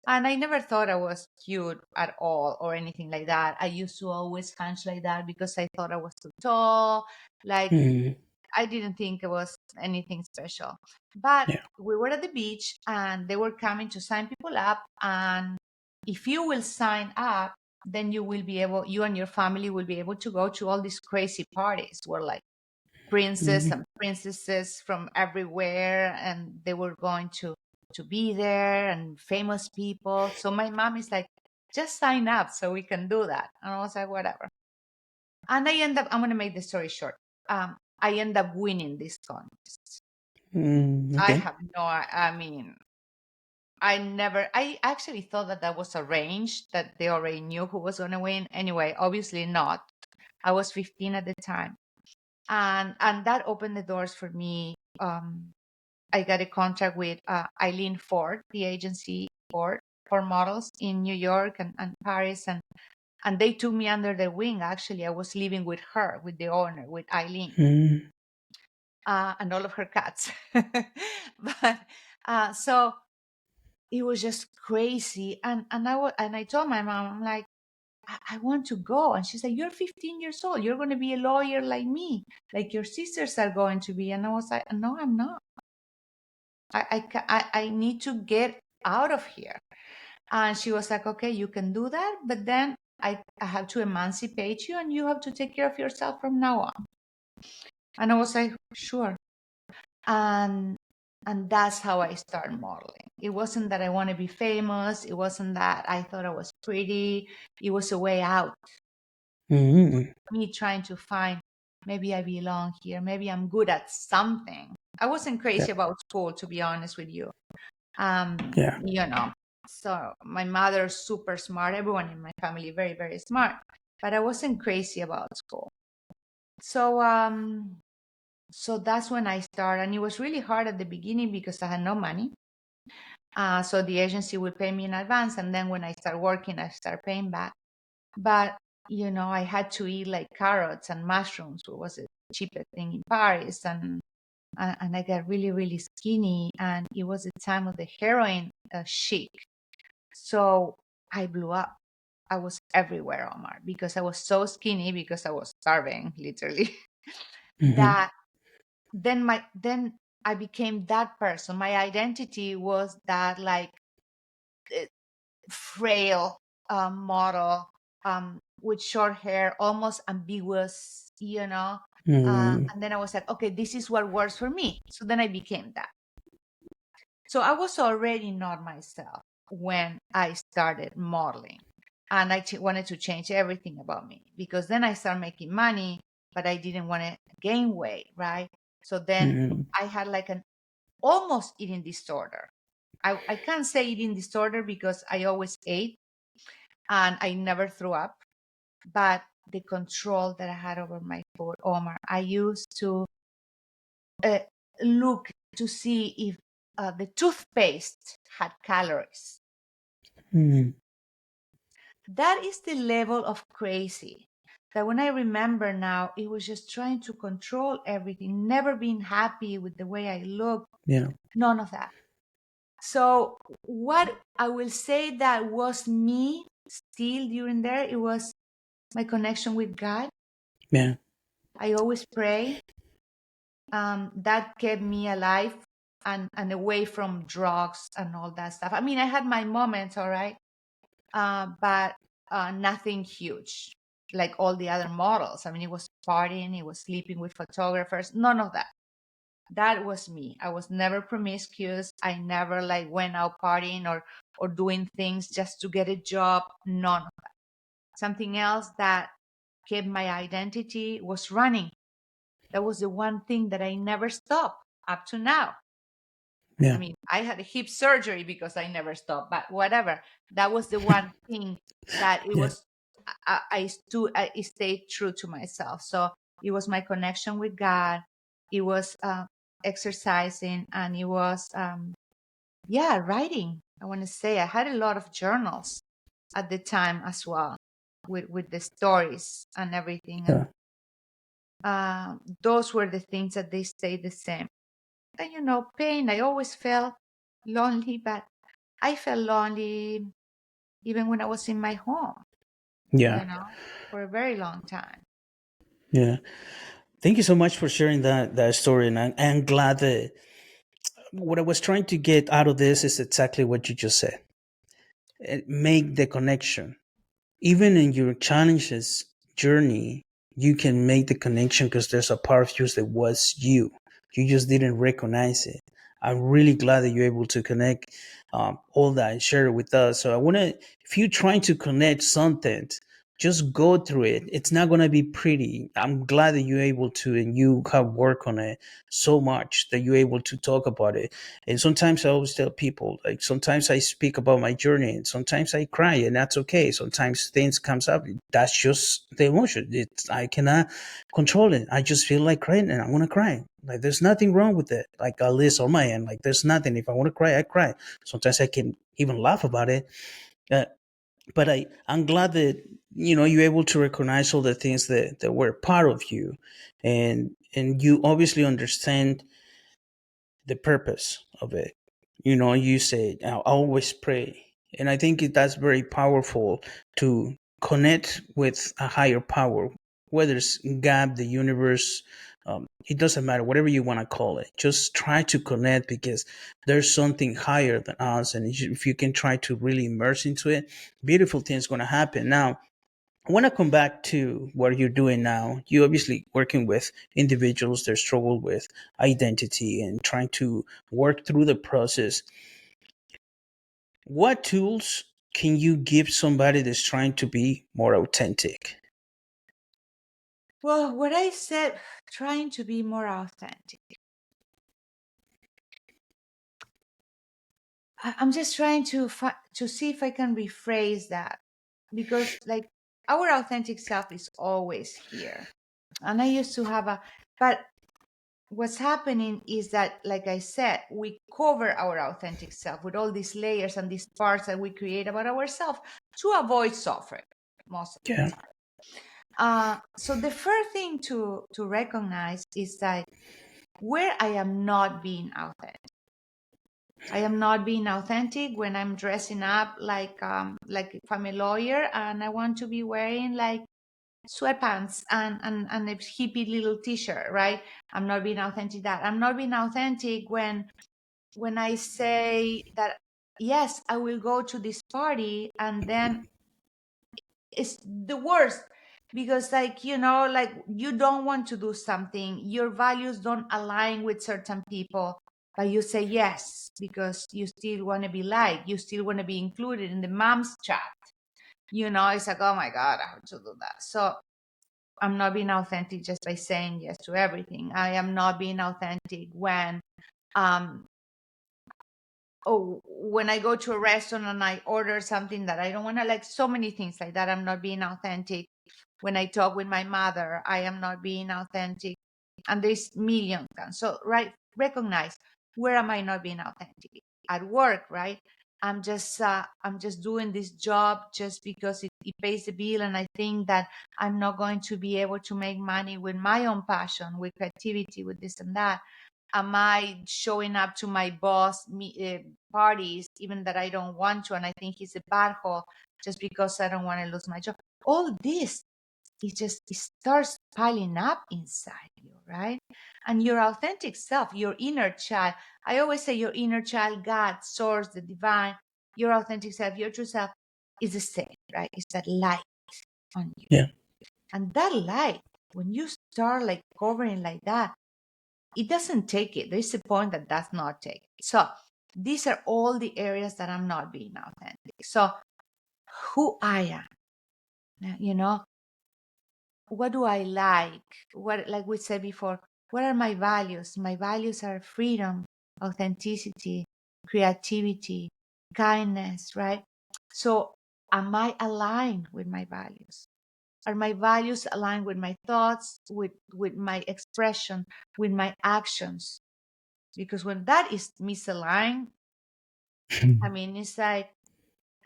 And I never thought I was cute at all or anything like that. I used to always hunch like that because I thought I was too tall. Like, Hmm. I didn't think it was anything special. But Yeah. we were at the beach and they were coming to sign people up. And if you will sign up, then you and your family will be able to go to all these crazy parties where like princes Hmm. and princesses from everywhere, and they were going to be there, and famous people. So my mom is like, just sign up so we can do that. And I was like, whatever. And I'm going to make the story short. I end up winning this contest. I Okay. have no, I mean, I actually thought that was arranged, that they already knew who was going to win. Anyway, obviously not. I was 15 at the time. And that opened the doors for me. I got a contract with Eileen Ford, the agency Ford for models in New York and Paris. And they took me under their wing. Actually, I was living with her, with the owner, with Eileen, Hmm. and all of her cats. But so it was just crazy. And I told my mom, I'm like, I want to go. And she said, you're 15 years old. You're going to be a lawyer like me, like your sisters are going to be. And I was like, no, I'm not. I need to get out of here. And she was like, okay, you can do that. But then I have to emancipate you and you have to take care of yourself from now on. And I was like, sure. And and that's how I started modeling. It wasn't that I want to be famous. It wasn't that I thought I was pretty. It was a way out. Hmm. Me trying to find, maybe I belong here. Maybe I'm good at something. I wasn't Yeah. crazy about school, to be honest with you. Um, Yeah. you know, so my mother's super smart. Everyone in my family very, very smart. But I wasn't crazy about school. So so that's when I started, and it was really hard at the beginning because I had no money. So the agency would pay me in advance, and then when I start working, I start paying back. But I had to eat like carrots and mushrooms, which was the cheapest thing in Paris, and I got really, really skinny, and it was the time of the heroin chic. So I blew up. I was everywhere, Omar, because I was so skinny because I was starving, literally. Mm-hmm. that then I became that person. My identity was that like eh, frail model with short hair, almost ambiguous, Mm-hmm. and then I was like, okay, this is what works for me. So then I became that. So I was already not myself when I started modeling. And I wanted to change everything about me because then I started making money, but I didn't want to gain weight, right? So then Mm-hmm. I had like an almost eating disorder. I can't say eating disorder because I always ate and I never threw up, but the control that I had over my food, Omar, I used to uh, look to see if the toothpaste had calories. Mm-hmm. That is the level of crazy that when I remember now, it was just trying to control everything, never being happy with the way I looked, Yeah. none of that. So, what I will say that was me still during there, it was my connection with God. Yeah. I always pray. That kept me alive and away from drugs and all that stuff. I mean, I had my moments, all right, but nothing huge like all the other models. I mean, it was partying, it was sleeping with photographers, none of that. That was me. I was never promiscuous. I never like went out partying or doing things just to get a job. None of that. Something else that kept my identity was running. That was the one thing that I never stopped up to now. I Yeah. mean, I had a hip surgery because I never stopped, but whatever. That was the one thing that it Yeah. was. I stayed true to myself. So it was my connection with God. It was exercising, and it was yeah, writing. I want to say I had a lot of journals at the time as well, with the stories and everything, and Yeah. those were the things that they stayed the same. And pain. I always felt lonely, but I felt lonely even when I was in my home, Yeah. you know, for a very long time. Yeah. Thank you so much for sharing that story, and I'm glad that what I was trying to get out of this is exactly what you just said. Make the connection. Even in your challenges journey, you can make the connection because there's a part of you that was you. You just didn't recognize it. I'm really glad that you're able to connect all that and share it with us. So I want to, if you're trying to connect something, just go through it. It's not going to be pretty. I'm glad that you're able to, and you have worked on it so much that you're able to talk about it. And sometimes I always tell people, like sometimes I speak about my journey, and sometimes I cry, and that's okay. Sometimes things comes up. That's just the emotion. I cannot control it. I just feel like crying, and I want to cry. Like there's nothing wrong with it. Like at least on my end, like there's nothing. If I want to cry, I cry. Sometimes I can even laugh about it. Uh, but I'm glad that you're able to recognize all the things that were part of you, and you obviously understand the purpose of it. You say, I always pray. And I think that's very powerful to connect with a higher power, whether it's God, the universe, it doesn't matter, whatever you want to call it. Just try to connect because there's something higher than us. And if you can try to really immerse into it, beautiful things going to happen. Now, I want to come back to what you're doing now. You obviously working with individuals that struggle with identity and trying to work through the process. What tools can you give somebody that's trying to be more authentic? Well, what I said, trying to be more authentic. I'm just trying to see if I can rephrase that because, like, our authentic self is always here. And I used to have but what's happening is that, like I said, we cover our authentic self with all these layers and these parts that we create about ourselves to avoid suffering most of the Yeah, time. So the first thing to recognize is that where I am not being authentic. I am not being authentic when I'm dressing up like if I'm a lawyer and I want to be wearing like sweatpants and a hippie little t-shirt, right? I'm not being authentic that. I'm not being authentic when I say that, yes, I will go to this party, and then it's the worst because, like, like, you don't want to do something, your values don't align with certain people, but you say yes because you still want to be liked, you still want to be included in the mom's chat. It's like, oh my God, I have to do that. So I'm not being authentic just by saying yes to everything. I am not being authentic when um when I go to a restaurant and I order something that I don't want to, like, so many things like that. I'm not being authentic. When I talk with my mother, I am not being authentic. And there's millions. So, right, recognize, where am I not being authentic? At work, right? I'm just doing this job just because it pays the bill, and I think that I'm not going to be able to make money with my own passion, with creativity, with this and that. Am I showing up to my boss parties even that I don't want to, and I think he's a bad hole, just because I don't want to lose my job? All this, it starts piling up inside you, right? And your authentic self, your inner child, I always say your inner child, God, source, the divine, your authentic self, your true self, is the same, right? It's that light on you. Yeah. And that light, when you start like covering like that, it doesn't take it. There's a point that does not take it. So these are all the areas that I'm not being authentic. So who I am, what do I like? What, like we said before, what are my values? My values are freedom, authenticity, creativity, kindness, right? So am I aligned with my values? Are my values aligned with my thoughts, with my expression, with my actions? Because when that is misaligned, I mean, it's like,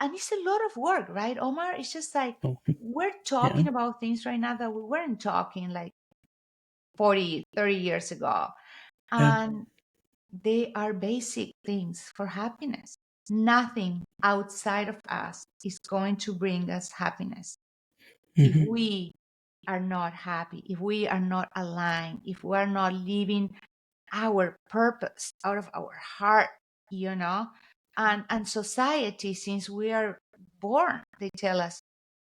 and it's a lot of work, right, Omar? It's just like, Oh, we're yeah. talking about things right now that we weren't talking like 40, 30 years ago. Yeah. And they are basic things for happiness. Nothing outside of us is going to bring us happiness. If Hmm. we are not happy, if we are not aligned, if we are not living our purpose out of our heart, you know and society, since we are born, they tell us,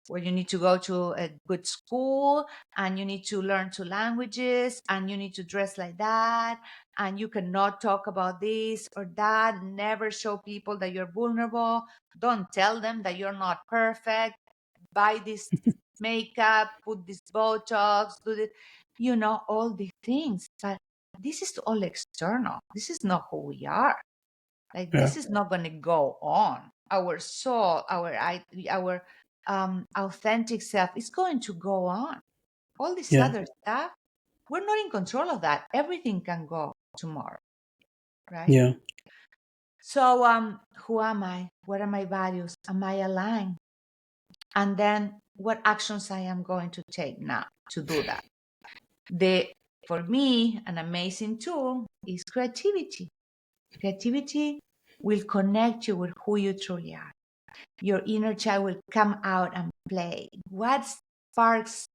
well, you need to go to a good school, and you need to learn two languages, and you need to dress like that, and you cannot talk about this or that, never show people that you're vulnerable, don't tell them that you're not perfect, buy this makeup, put this Botox, do this, all the things. But this is all external. This is not who we are. Like, Yeah. this is not going to go on. Our soul, our authentic self is going to go on. All this Yeah. other stuff, we're not in control of that. Everything can go tomorrow, right? Yeah. So, who am I? What are my values? Am I aligned? And then, what actions I am going to take now to do that? The For me, an amazing tool is creativity. Creativity will connect you with who you truly are. Your inner child will come out and play. What sparks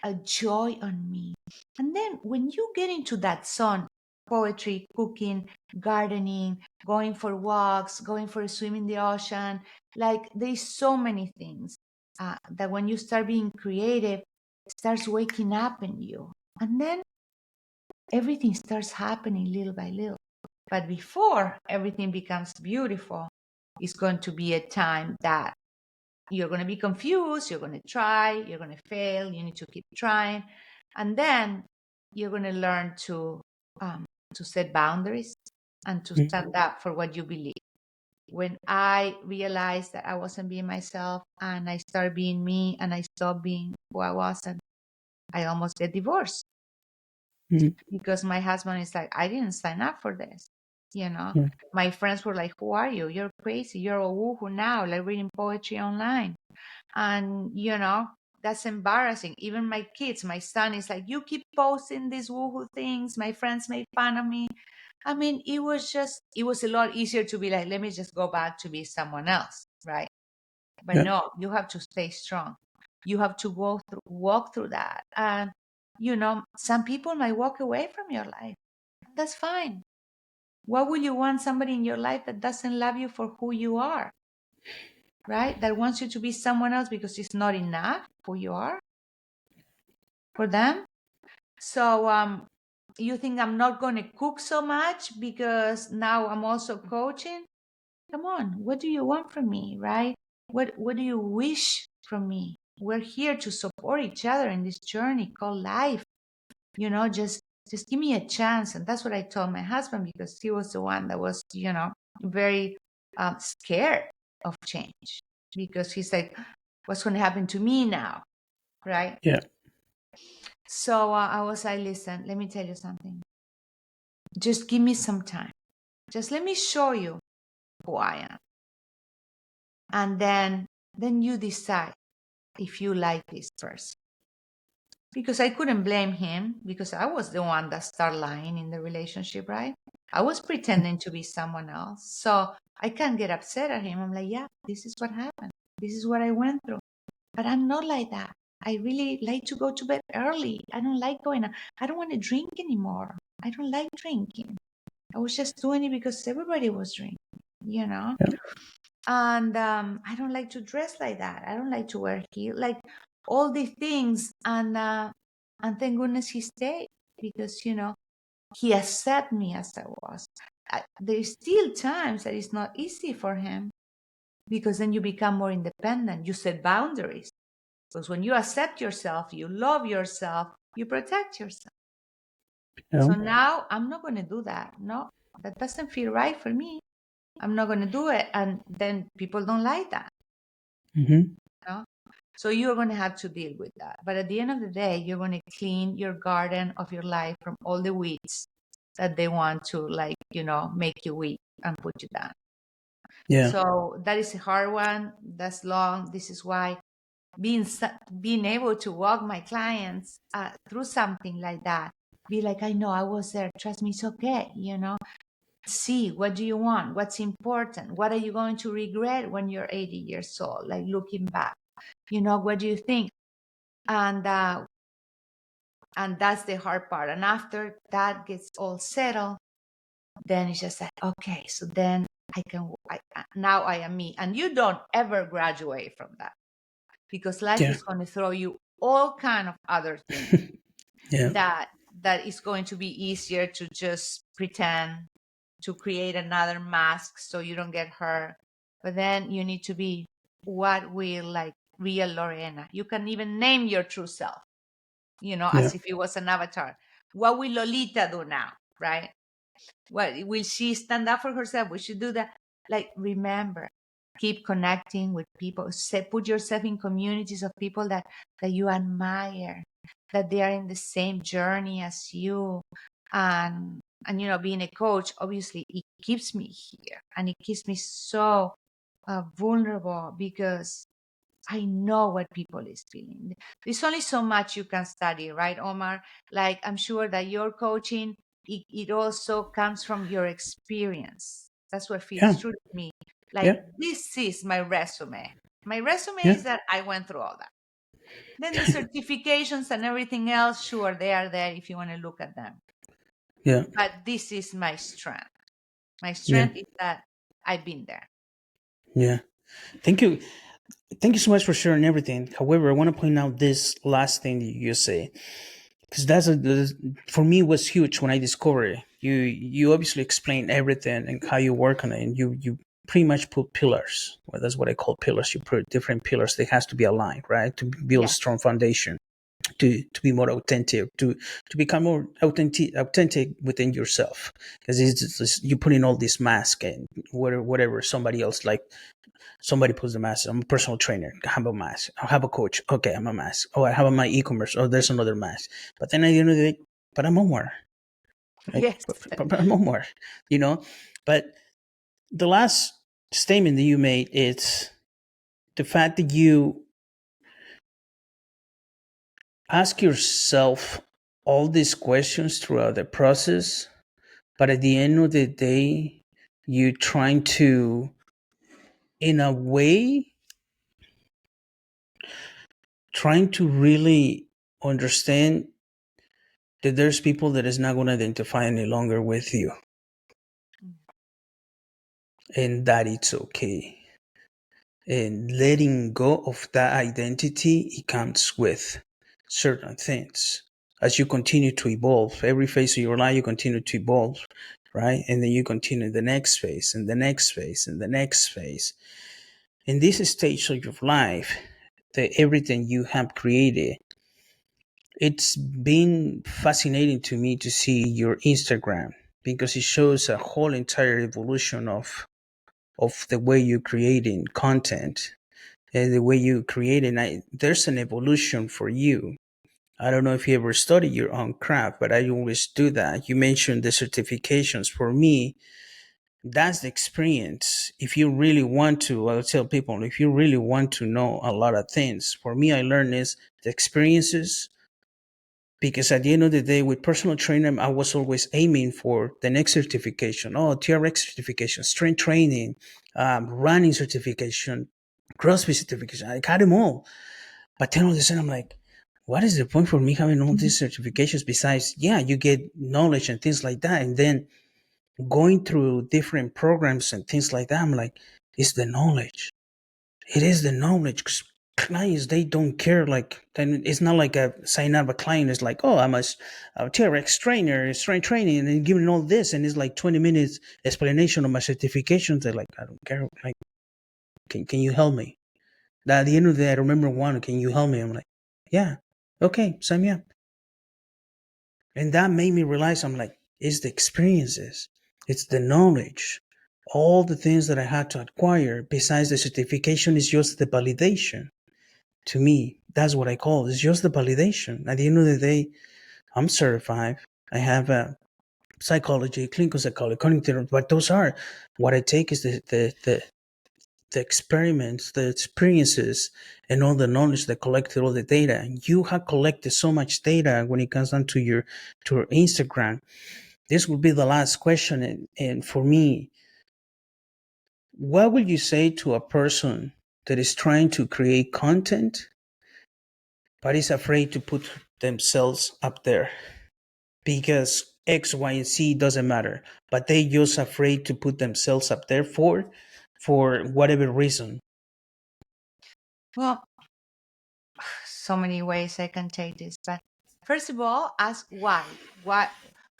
a joy on me? And then when you get into that zone, poetry, cooking, gardening, going for walks, going for a swim in the ocean, like, there's so many things that when you start being creative, it starts waking up in you. And then everything starts happening little by little. But before everything becomes beautiful, it's going to be a time that you're going to be confused, you're going to try, you're going to fail, you need to keep trying. And then you're going to learn to set boundaries and to Mhm. stand up for what you believe. When I realized that I wasn't being myself, and I started being me, and I stopped being who I wasn't, I almost get divorced Mhm. because my husband is like, I didn't sign up for this. You know, Yeah. my friends were like, who are you? You're crazy. You're a woohoo now, like reading poetry online. And, that's embarrassing. Even my kids, my son is like, you keep posting these woohoo things. My friends made fun of me. I mean, it was a lot easier to be like, let me just go back to be someone else, right? But Yeah. no, you have to stay strong. You have to walk through that. And, some people might walk away from your life. That's fine. Why would you want somebody in your life that doesn't love you for who you are, right? That wants you to be someone else because it's not enough who you are for them. So you think I'm not going to cook so much because now I'm also coaching? Come on, what do you want from me, right? What do you wish from me? We're here to support each other in this journey called life. Just give me a chance. And that's what I told my husband, because he was the one that was, very scared of change, because he's like, what's going to happen to me now, right? Yeah. So I was like, listen, let me tell you something. Just give me some time. Just let me show you who I am. And then you decide if you like this person. Because I couldn't blame him, because I was the one that started lying in the relationship, right? I was pretending to be someone else. So I can't get upset at him. I'm like, yeah, this is what happened. This is what I went through. But I'm not like that. I really like to go to bed early. I don't like going out. I don't want to drink anymore. I don't like drinking. I was just doing it because everybody was drinking, you know? Yeah. And I don't like to dress like that. I don't like to wear heels, like all these things. And thank goodness he stayed, because he accepted me as I was. There's still times that it's not easy for him, because then you become more independent. You set boundaries, because when you accept yourself, you love yourself, you protect yourself. Yeah. So now I'm not going to do that. No, that doesn't feel right for me. I'm not going to do it. And then people don't like that. Mm-hmm. So you're going to have to deal with that. But at the end of the day, you're going to clean your garden of your life from all the weeds that they want to, like, make you weak and put you down. Yeah. So that is a hard one. That's long. This is why being able to walk my clients through something like that, be like, I know I was there. Trust me, it's okay. See, what do you want? What's important? What are you going to regret when you're 80 years old? Like, looking back, what do you think? And that's the hard part. And after that gets all settled, then it's just like, okay, so then now I am me. And you don't ever graduate from that, because life Yeah. is going to throw you all kind of other things Yeah. that is going to be easier to just pretend, to create another mask so you don't get hurt. But then you need to be what will, like, real Lorena. You can even name your true self, Yeah. as if it was an avatar. What will Lolita do now, right? What will she stand up for herself? Will she do that? Like, remember, keep connecting with people. Put yourself in communities of people that you admire, that they are in the same journey as you. And being a coach, obviously, it keeps me here, and it keeps me so vulnerable, because I know what people is feeling. There's only so much you can study, right, Omar? Like, I'm sure that your coaching, it also comes from your experience. That's what feels Yeah. true to me. Yeah. Like, this is my resume. My resume Yeah. is that I went through all that. Then the certifications and everything else, sure, they are there if you want to look at them. Yeah. But this is my strength. My Yeah. strength is that I've been there. Yeah. Thank you. Thank you so much for sharing everything. However, I want to point out this last thing that you say, because for me was huge when I discovered it. You obviously explain everything and how you work on it, and you pretty much put pillars. Well, that's what I call pillars. You put different pillars. They has to be aligned, right, to build a Yeah. strong foundation, to be more authentic, to become more authentic within yourself. Because you put in all this mask and whatever somebody else like. Somebody puts the mask. I'm a personal trainer. I have a mask. I have a coach. Okay, I'm a mask. Oh, I have my e-commerce. Oh, there's another mask. But then at the end of the day, but I'm Omar. Like, Yes. but I'm Omar. You know. But the last statement that you made is the fact that you ask yourself all these questions throughout the process, but at the end of the day, you trying to, in a way, trying to really understand that there's people that is not going to identify any longer with you, and that it's okay. And letting go of that identity, it comes with certain things. As you continue to evolve, every phase of your life, you continue to evolve, right? And then you continue the next phase and the next phase and the next phase. In this stage of your life, the everything you have created, it's been fascinating to me to see your Instagram because it shows a whole entire evolution of the way you're creating content and the way you create it. There's an evolution for you. I don't know if you ever studied your own craft, but I always do that. You mentioned the certifications. For me, that's the experience. If you really want to, I'll tell people, if you really want to know a lot of things, for me, I learned is the experiences. Because at the end of the day, with personal training, I was always aiming for the next certification. Oh, TRX certification, strength training, running certification, CrossFit certification. I got them all. But then all of a sudden, I'm like, what is the point for me having all these certifications besides, yeah, you get knowledge and things like that. And then going through different programs and things like that, I'm like, it's the knowledge. It is the knowledge. 'Cause clients, they don't care. Like, then it's not like a sign up a client is like, oh, I'm a TRX trainer, strength training, and then giving all this. And it's like 20 minutes explanation of my certifications. They're like, I don't care. Like, can you help me? At the end of the day, I remember one, can you help me? I'm like, yeah, okay, sign me up. And that made me realize, I'm like, it's the experiences, it's the knowledge, all the things that I had to acquire besides the certification is just the validation. To me, that's what I call it. It's just the validation. At the end of the day, I'm certified. I have a psychology, clinical psychology, cognitive, but those are what I take is the experiments, the experiences, and all the knowledge that collected all the data. And you have collected so much data when it comes down to your Instagram. This will be the last question. And for me, what would you say to a person that is trying to create content but is afraid to put themselves up there? Because X, Y, and Z doesn't matter, but they just afraid to put themselves up there for whatever reason. Well, so many ways I can take this, but first of all, ask why.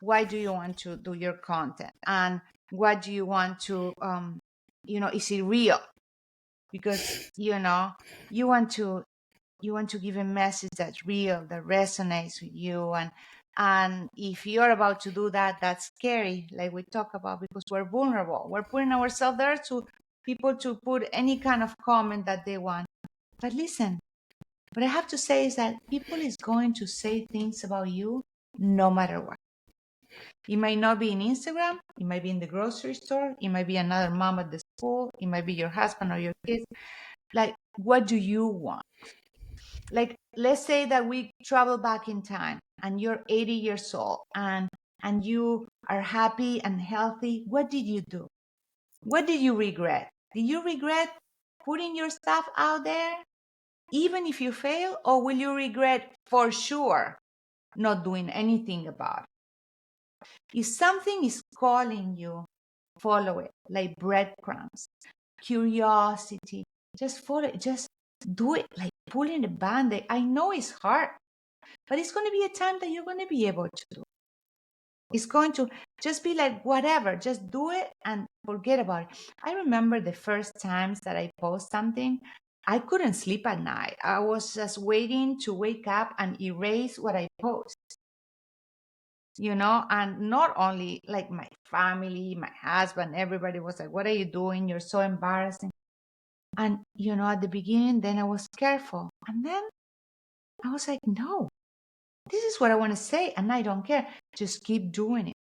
Why do you want to do your content, and what do you want to is it real? Because you want to give a message that's real, that resonates with you, and if you're about to do that, that's scary, like we talk about, because we're vulnerable. We're putting ourselves there to people to put any kind of comment that they want. But listen, what I have to say is that people is going to say things about you no matter what. It might not be in Instagram, it might be in the grocery store, it might be another mom at the school, it might be your husband or your kids. Like, what do you want? Like, let's say that we travel back in time and you're 80 years old and you are happy and healthy. What did you do? What did you regret? Did you regret putting your stuff out there even if you fail, or will you regret for sure not doing anything about it? If something is calling you, follow it like breadcrumbs. Curiosity, just follow it, just do it, like pulling the band-aid. I know it's hard, but it's going to be a time that you're going to be able to do it. It's going to just be like whatever, just do it and forget about it. I remember the first times that I post something, I couldn't sleep at night. I was just waiting to wake up and erase what I post. And not only like my family, my husband, everybody was like, what are you doing? You're so embarrassing. And at the beginning, then I was careful. And then I was like, no, this is what I want to say, and I don't care. Just keep doing it.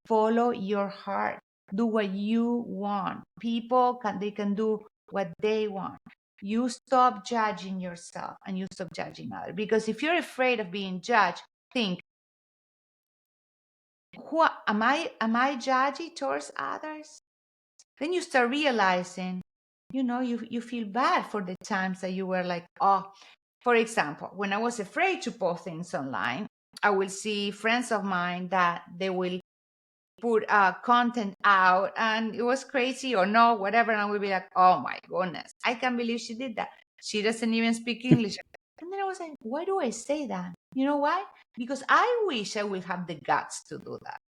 Follow your heart. Do what you want. People can do what they want. You stop judging yourself and you stop judging others. Because if you're afraid of being judged, think, who am I judgy towards others? Then you start realizing, you feel bad for the times that you were like, oh, For example, when I was afraid to post things online, I will see friends of mine that they will put content out and it was crazy or no, whatever. And I will be like, oh my goodness, I can't believe she did that. She doesn't even speak English. And then I was like, why do I say that? You know why? Because I wish I would have the guts to do that.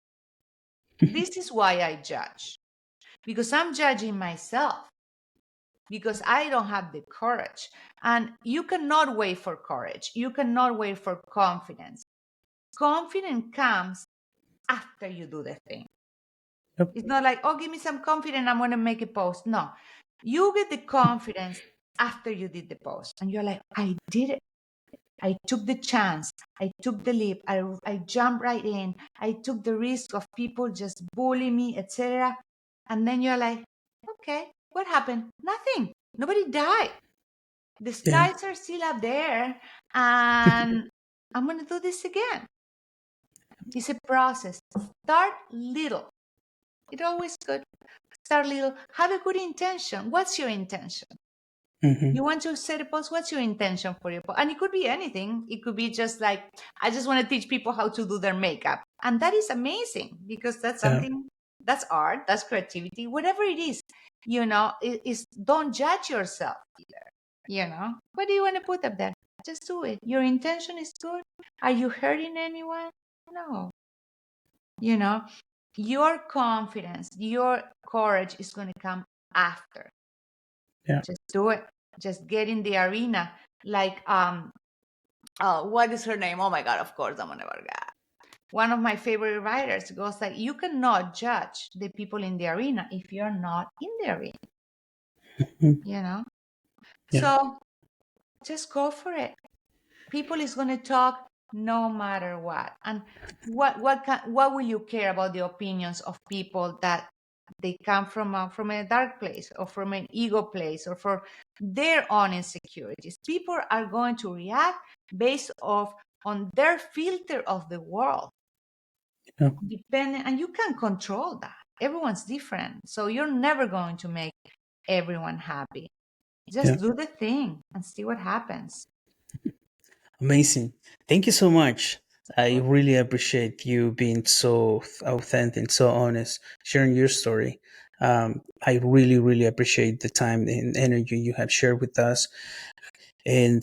This is why I judge, because I'm judging myself, because I don't have the courage. And you cannot wait for courage. You cannot wait for confidence. Confidence comes after you do the thing. Yep. It's not like, oh, give me some confidence, I'm going to make a post. No, you get the confidence after you did the post. And you're like, I did it. I took the chance. I took the leap. I jumped right in. I took the risk of people just bullying me, etc. And then you're like, okay, what happened? Nothing. Nobody died. The Yeah. skies are still up there. And I'm going to do this again. It's a process. Start little. It's always good. Start little. Have a good intention. What's your intention? Hmm. You want to set a post? What's your intention for your post? And it could be anything. It could be just like, I just want to teach people how to do their makeup. And that is amazing because that's Yeah. something, that's art, that's creativity, whatever it is. Don't judge yourself either. What do you want to put up there? Just do it. Your intention is good. Are you hurting anyone? No. You know, your confidence, your courage is going to come after. Yeah. Just do it. Just get in the arena. Like, what is her name? Oh my God, of course, I'm gonna forget. One of my favorite writers goes like, you cannot judge the people in the arena if you're not in the arena, Mhm. you know? Yeah. So just go for it. People is gonna talk no matter what. And what will you care about the opinions of people that they come from a dark place or from an ego place or for their own insecurities? People are going to react based off on their filter of the world, Yeah. depending, and you can control that. Everyone's different, so you're never going to make everyone happy. Yeah. Just do the thing and see what happens. Amazing. Thank you so much. I really appreciate you being so authentic, so honest, sharing your story. I really, really appreciate the time and energy you have shared with us. And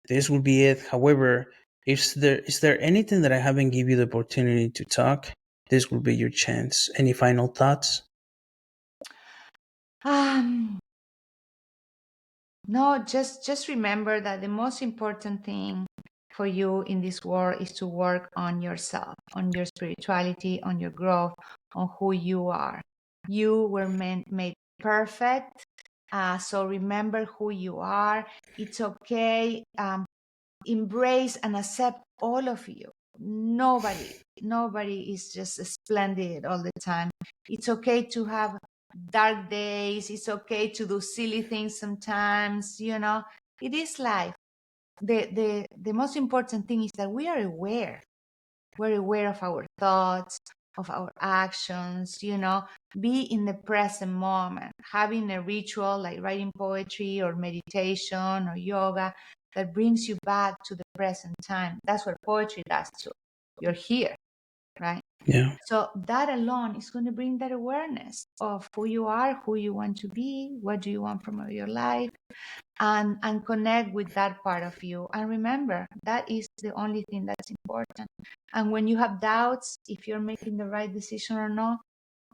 this will be it. However, is there anything that I haven't give you the opportunity to talk? This will be your chance. Any final thoughts? um No, just remember that the most important thing for you in this world is to work on yourself, on your spirituality, on your growth, on who you are. You were made perfect. So remember who you are. It's okay. Embrace and accept all of you. Nobody is just splendid all the time. It's okay to have dark days. It's okay to do silly things sometimes. It is life. The most important thing is that we are aware. We're aware of our thoughts, of our actions. Be in the present moment. Having a ritual like writing poetry or meditation or yoga that brings you back to the present time. That's what poetry does too. You're here, right? Yeah. So that alone is going to bring that awareness of who you are, who you want to be, what do you want from your life, and connect with that part of you. And remember, that is the only thing that's important. And when you have doubts if you're making the right decision or not,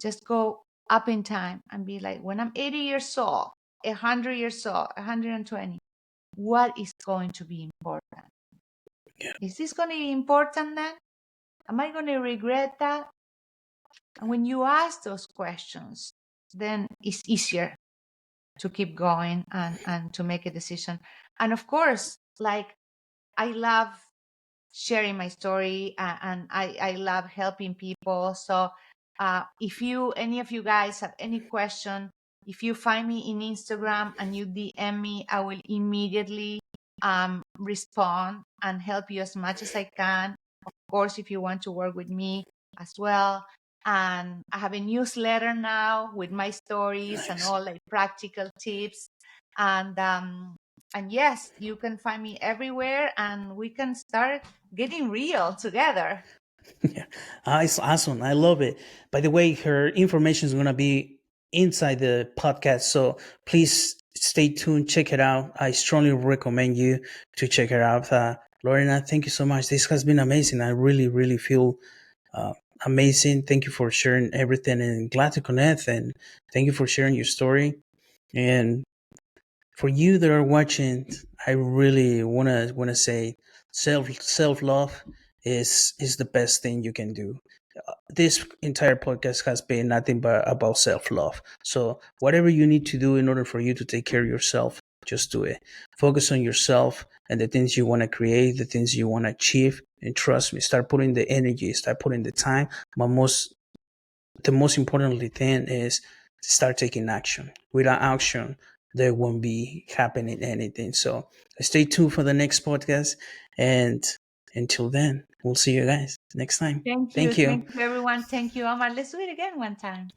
just go up in time and be like, when I'm 80 years old, 100 years old, 120, what is going to be important? Yeah. Is this going to be important then? Am I going to regret that? And when you ask those questions, then it's easier to keep going and to make a decision. And of course, like, I love sharing my story, and I love helping people. So if any of you guys have any question, if you find me in Instagram and you DM me, I will immediately respond and help you as much as I can. Of course, if you want to work with me as well. And I have a newsletter now with my stories and Nice. all like practical tips. And And yes, you can find me everywhere and we can start getting real together. Yeah, it's awesome. I love it. By the way, her information is gonna be inside the podcast, so please stay tuned. Check it out. I strongly recommend you to check it out. Lorena, thank you so much. This has been amazing. I really, really feel uh, amazing. Thank you for sharing everything, and glad to connect. And thank you for sharing your story. And for you that are watching, I really wanna say self love is the best thing you can do. This entire podcast has been nothing but about self love. So whatever you need to do in order for you to take care of yourself, just do it. Focus on yourself and the things you want to create, the things you want to achieve, and trust me. Start putting the energy, start putting the time. But the most importantly thing is to start taking action. Without action, there won't be happening anything. So stay tuned for the next podcast. And until then, we'll see you guys next time. Thank you. Thank you. Thank you, everyone. Thank you, Omar. Let's do it again one time.